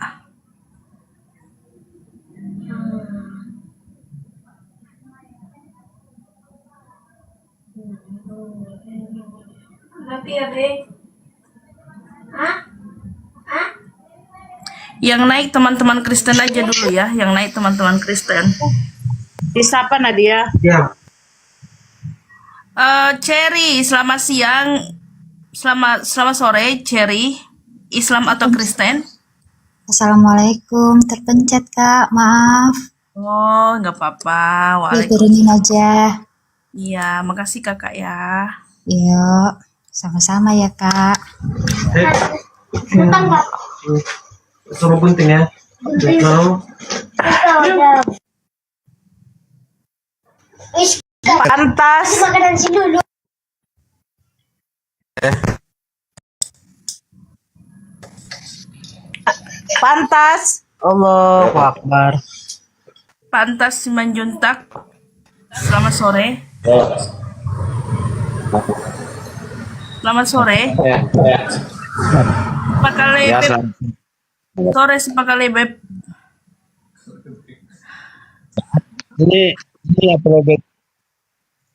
Yang naik teman-teman Kristen aja dulu ya, yang naik teman-teman Kristen. Siapa Nadia? Cherry, selamat siang. Selamat sore, Cherry. Islam atau Kristen? Assalamualaikum, terpencet kak, maaf. Oh, nggak apa-apa. Ya Waalaikumsalam. turunin aja. Iya, makasih kakak ya. Yuk, sama-sama ya kak. Suruh gunting ya. Mau. Pantas. Pantas. Allahu Akbar. Pantas Simanjuntak. Selamat sore. Selamat sore. Pakale Ya, beb. Sore si pakale beb.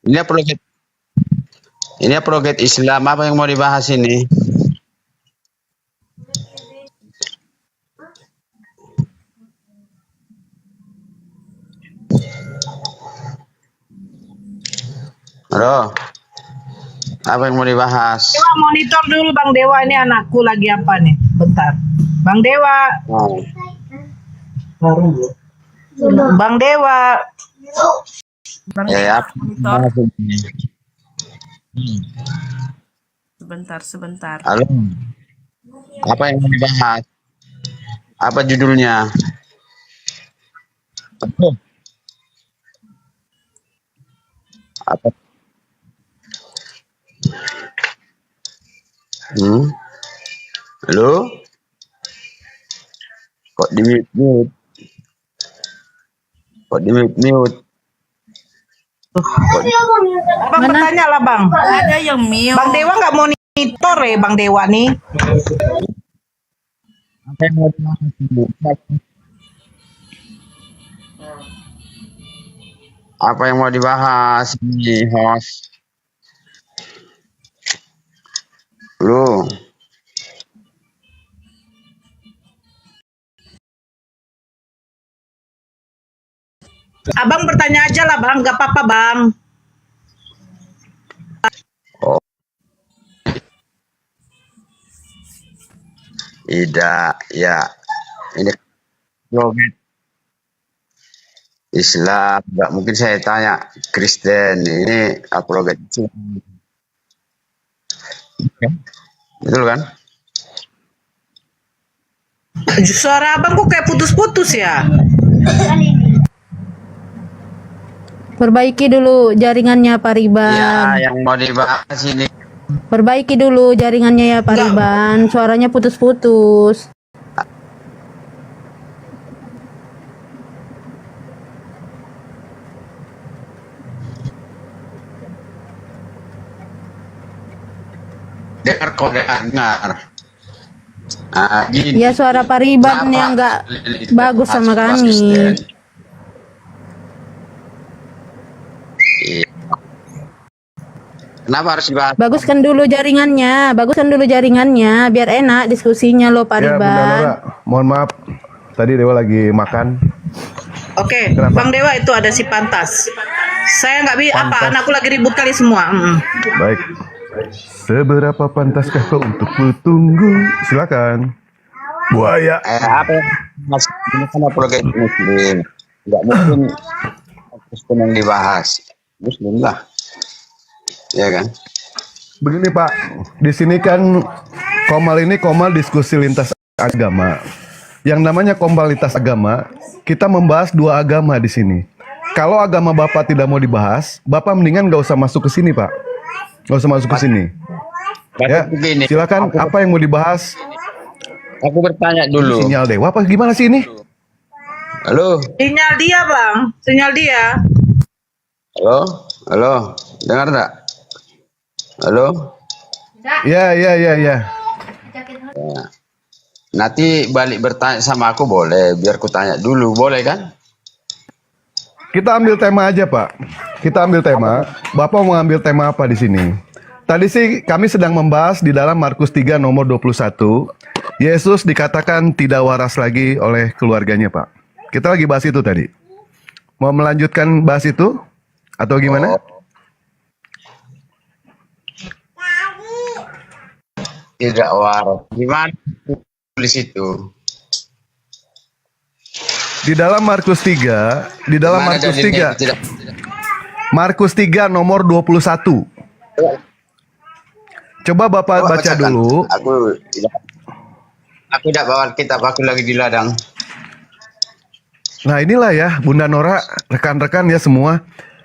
Ini apologet Islam, apa yang mau dibahas ini? Halo, apa yang mau dibahas? Dewa monitor dulu Bang Dewa, ini anakku lagi apa nih? Bentar. Bang Dewa. Bang Dewa. Bang Ya, Dewa, monitor. Sebentar. Halo, apa yang mau dibahas? Apa judulnya? Apa? Halo? Kok di mute? Kok di mute? Abang bertanya lah bang. Ada yang mute. Bang Dewa nggak monitor ya Bang Dewa nih? Apa yang mau dibahas? Apa yang mau dibahas ini, host? Lu. Abang bertanya aja lah bang, nggak apa-apa bang. Oh, tidak, ya. Ini logat Islam, nggak mungkin saya tanya Kristen. Ini apologet Islam. Betul kan? Suara abang kok kayak putus-putus ya? Perbaiki dulu jaringannya Pak Riban. Ya, yang mau dibahas ini. Perbaiki dulu jaringannya ya Pak Riban. Suaranya putus-putus. Dengar kok dengar. Gini. Ya suara Pak Riban yang nggak bagus sama kami. Kenapa harus dibahas? Baguskan dulu jaringannya, biar enak diskusinya loh Pak Ya, Bunda Riban. Nora, mohon maaf. Tadi Dewa lagi makan. Oke, Bang Dewa itu ada si Pantas. Saya nggak bisa apa, anakku lagi ribut kali semua. Baik. Seberapa pantaskah kau untuk kutunggu? Silakan. Buaya. Apa mas? Ini kan apologet Muslim. Nggak mungkin Kristen yang dibahas. Muslim lah. Ya kan? Begini Pak, di sini kan Komal ini Komal diskusi lintas agama. Yang namanya Komal lintas agama, kita membahas dua agama di sini. Kalau agama Bapak tidak mau dibahas, Bapak mendingan nggak usah masuk ke sini Pak. Nggak usah masuk ke sini. Ya, silakan. Apa yang mau dibahas? Aku bertanya dulu. Sinyal Dewa apa gimana sih ini? Halo. Sinyal dia bang, sinyal dia. Halo. Halo. Dengar enggak? Halo. Ya. Nanti balik bertanya sama aku boleh, biar ku tanya dulu, boleh kan? Kita ambil tema aja Pak. Kita ambil tema. Bapak mau ambil tema apa di sini? Tadi sih kami sedang membahas di dalam Markus 3 nomor 21. Yesus dikatakan tidak waras lagi oleh keluarganya Pak. Kita lagi bahas itu tadi. Mau melanjutkan bahas itu? Atau gimana? Tidak waras. Gimana tulis itu? Di dalam Markus 3, Markus 3 nomor 21. Coba Bapak baca dulu. Aku tidak bawa kitab, aku lagi di ladang. Nah inilah ya Bunda Nora, rekan-rekan ya semua.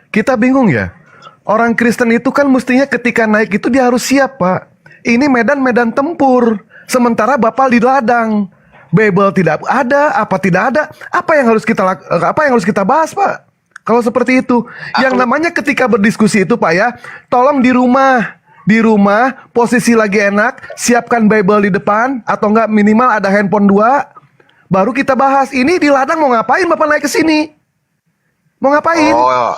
Kita bingung ya. Orang Kristen itu kan mestinya ketika naik itu dia harus siap Pak. Ini medan-medan tempur. Sementara Bapak di ladang. Bible tidak ada, apa tidak ada. Apa yang harus kita bahas Pak? Kalau seperti itu. Yang namanya ketika berdiskusi itu Pak ya, tolong di rumah. Di rumah, posisi lagi enak, siapkan Bible di depan, atau enggak minimal ada handphone 2, baru kita bahas. Ini di ladang mau ngapain Bapak naik ke sini? Mau ngapain? Oh,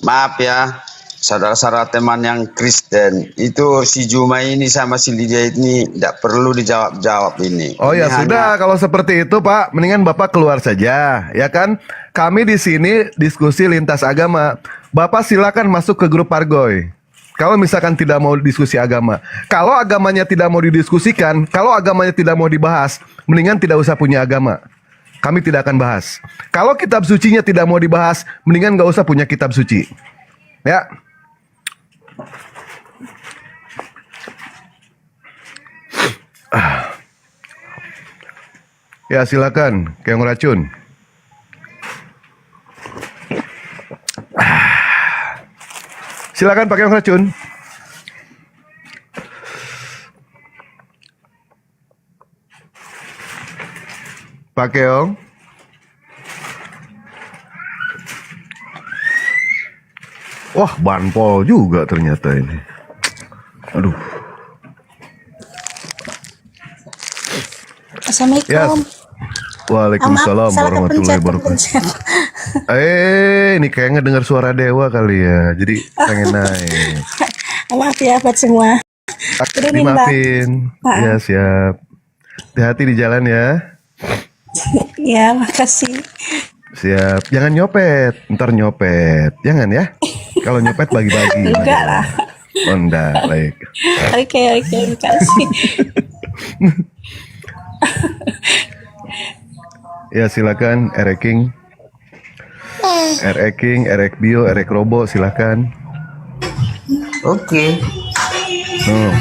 maaf ya, saudara-saudara teman yang Kristen, itu si Juma ini sama si Lydia ini tidak perlu dijawab-jawab ini. Oh ya Ini sudah, kalau seperti itu Pak, mendingan Bapak keluar saja, ya kan? Kami di sini diskusi lintas agama. Bapak silakan masuk ke grup Pargoy. Kalau misalkan tidak mau diskusi agama, kalau agamanya tidak mau didiskusikan, kalau agamanya tidak mau dibahas, mendingan tidak usah punya agama. Kami tidak akan bahas. Kalau kitab sucinya tidak mau dibahas, mendingan nggak usah punya kitab suci. Ya. Ya silakan, keong racun. Silakan pakai keong racun. Pak Keong. Wah, banpol juga ternyata ini. Aduh. Assalamualaikum. Yes. Waalaikumsalam warahmatullahi wabarakatuh. Ini kayaknya dengar suara dewa kali ya. Jadi pengen naik. Maaf ya buat semua. Turunin, Mbak. Dimaafin. Ya siap. Hati-hati di jalan ya. Ya, makasih. Siap. Jangan nyopet. Ntar nyopet. Jangan ya. Kalau nyopet bagi-bagi. Enggak lah. Oh, enggak. Baik. Oke, makasih. Ya silakan Erek King. Erek King, Erek Bio, Erek Robo silakan. Oke. Oh.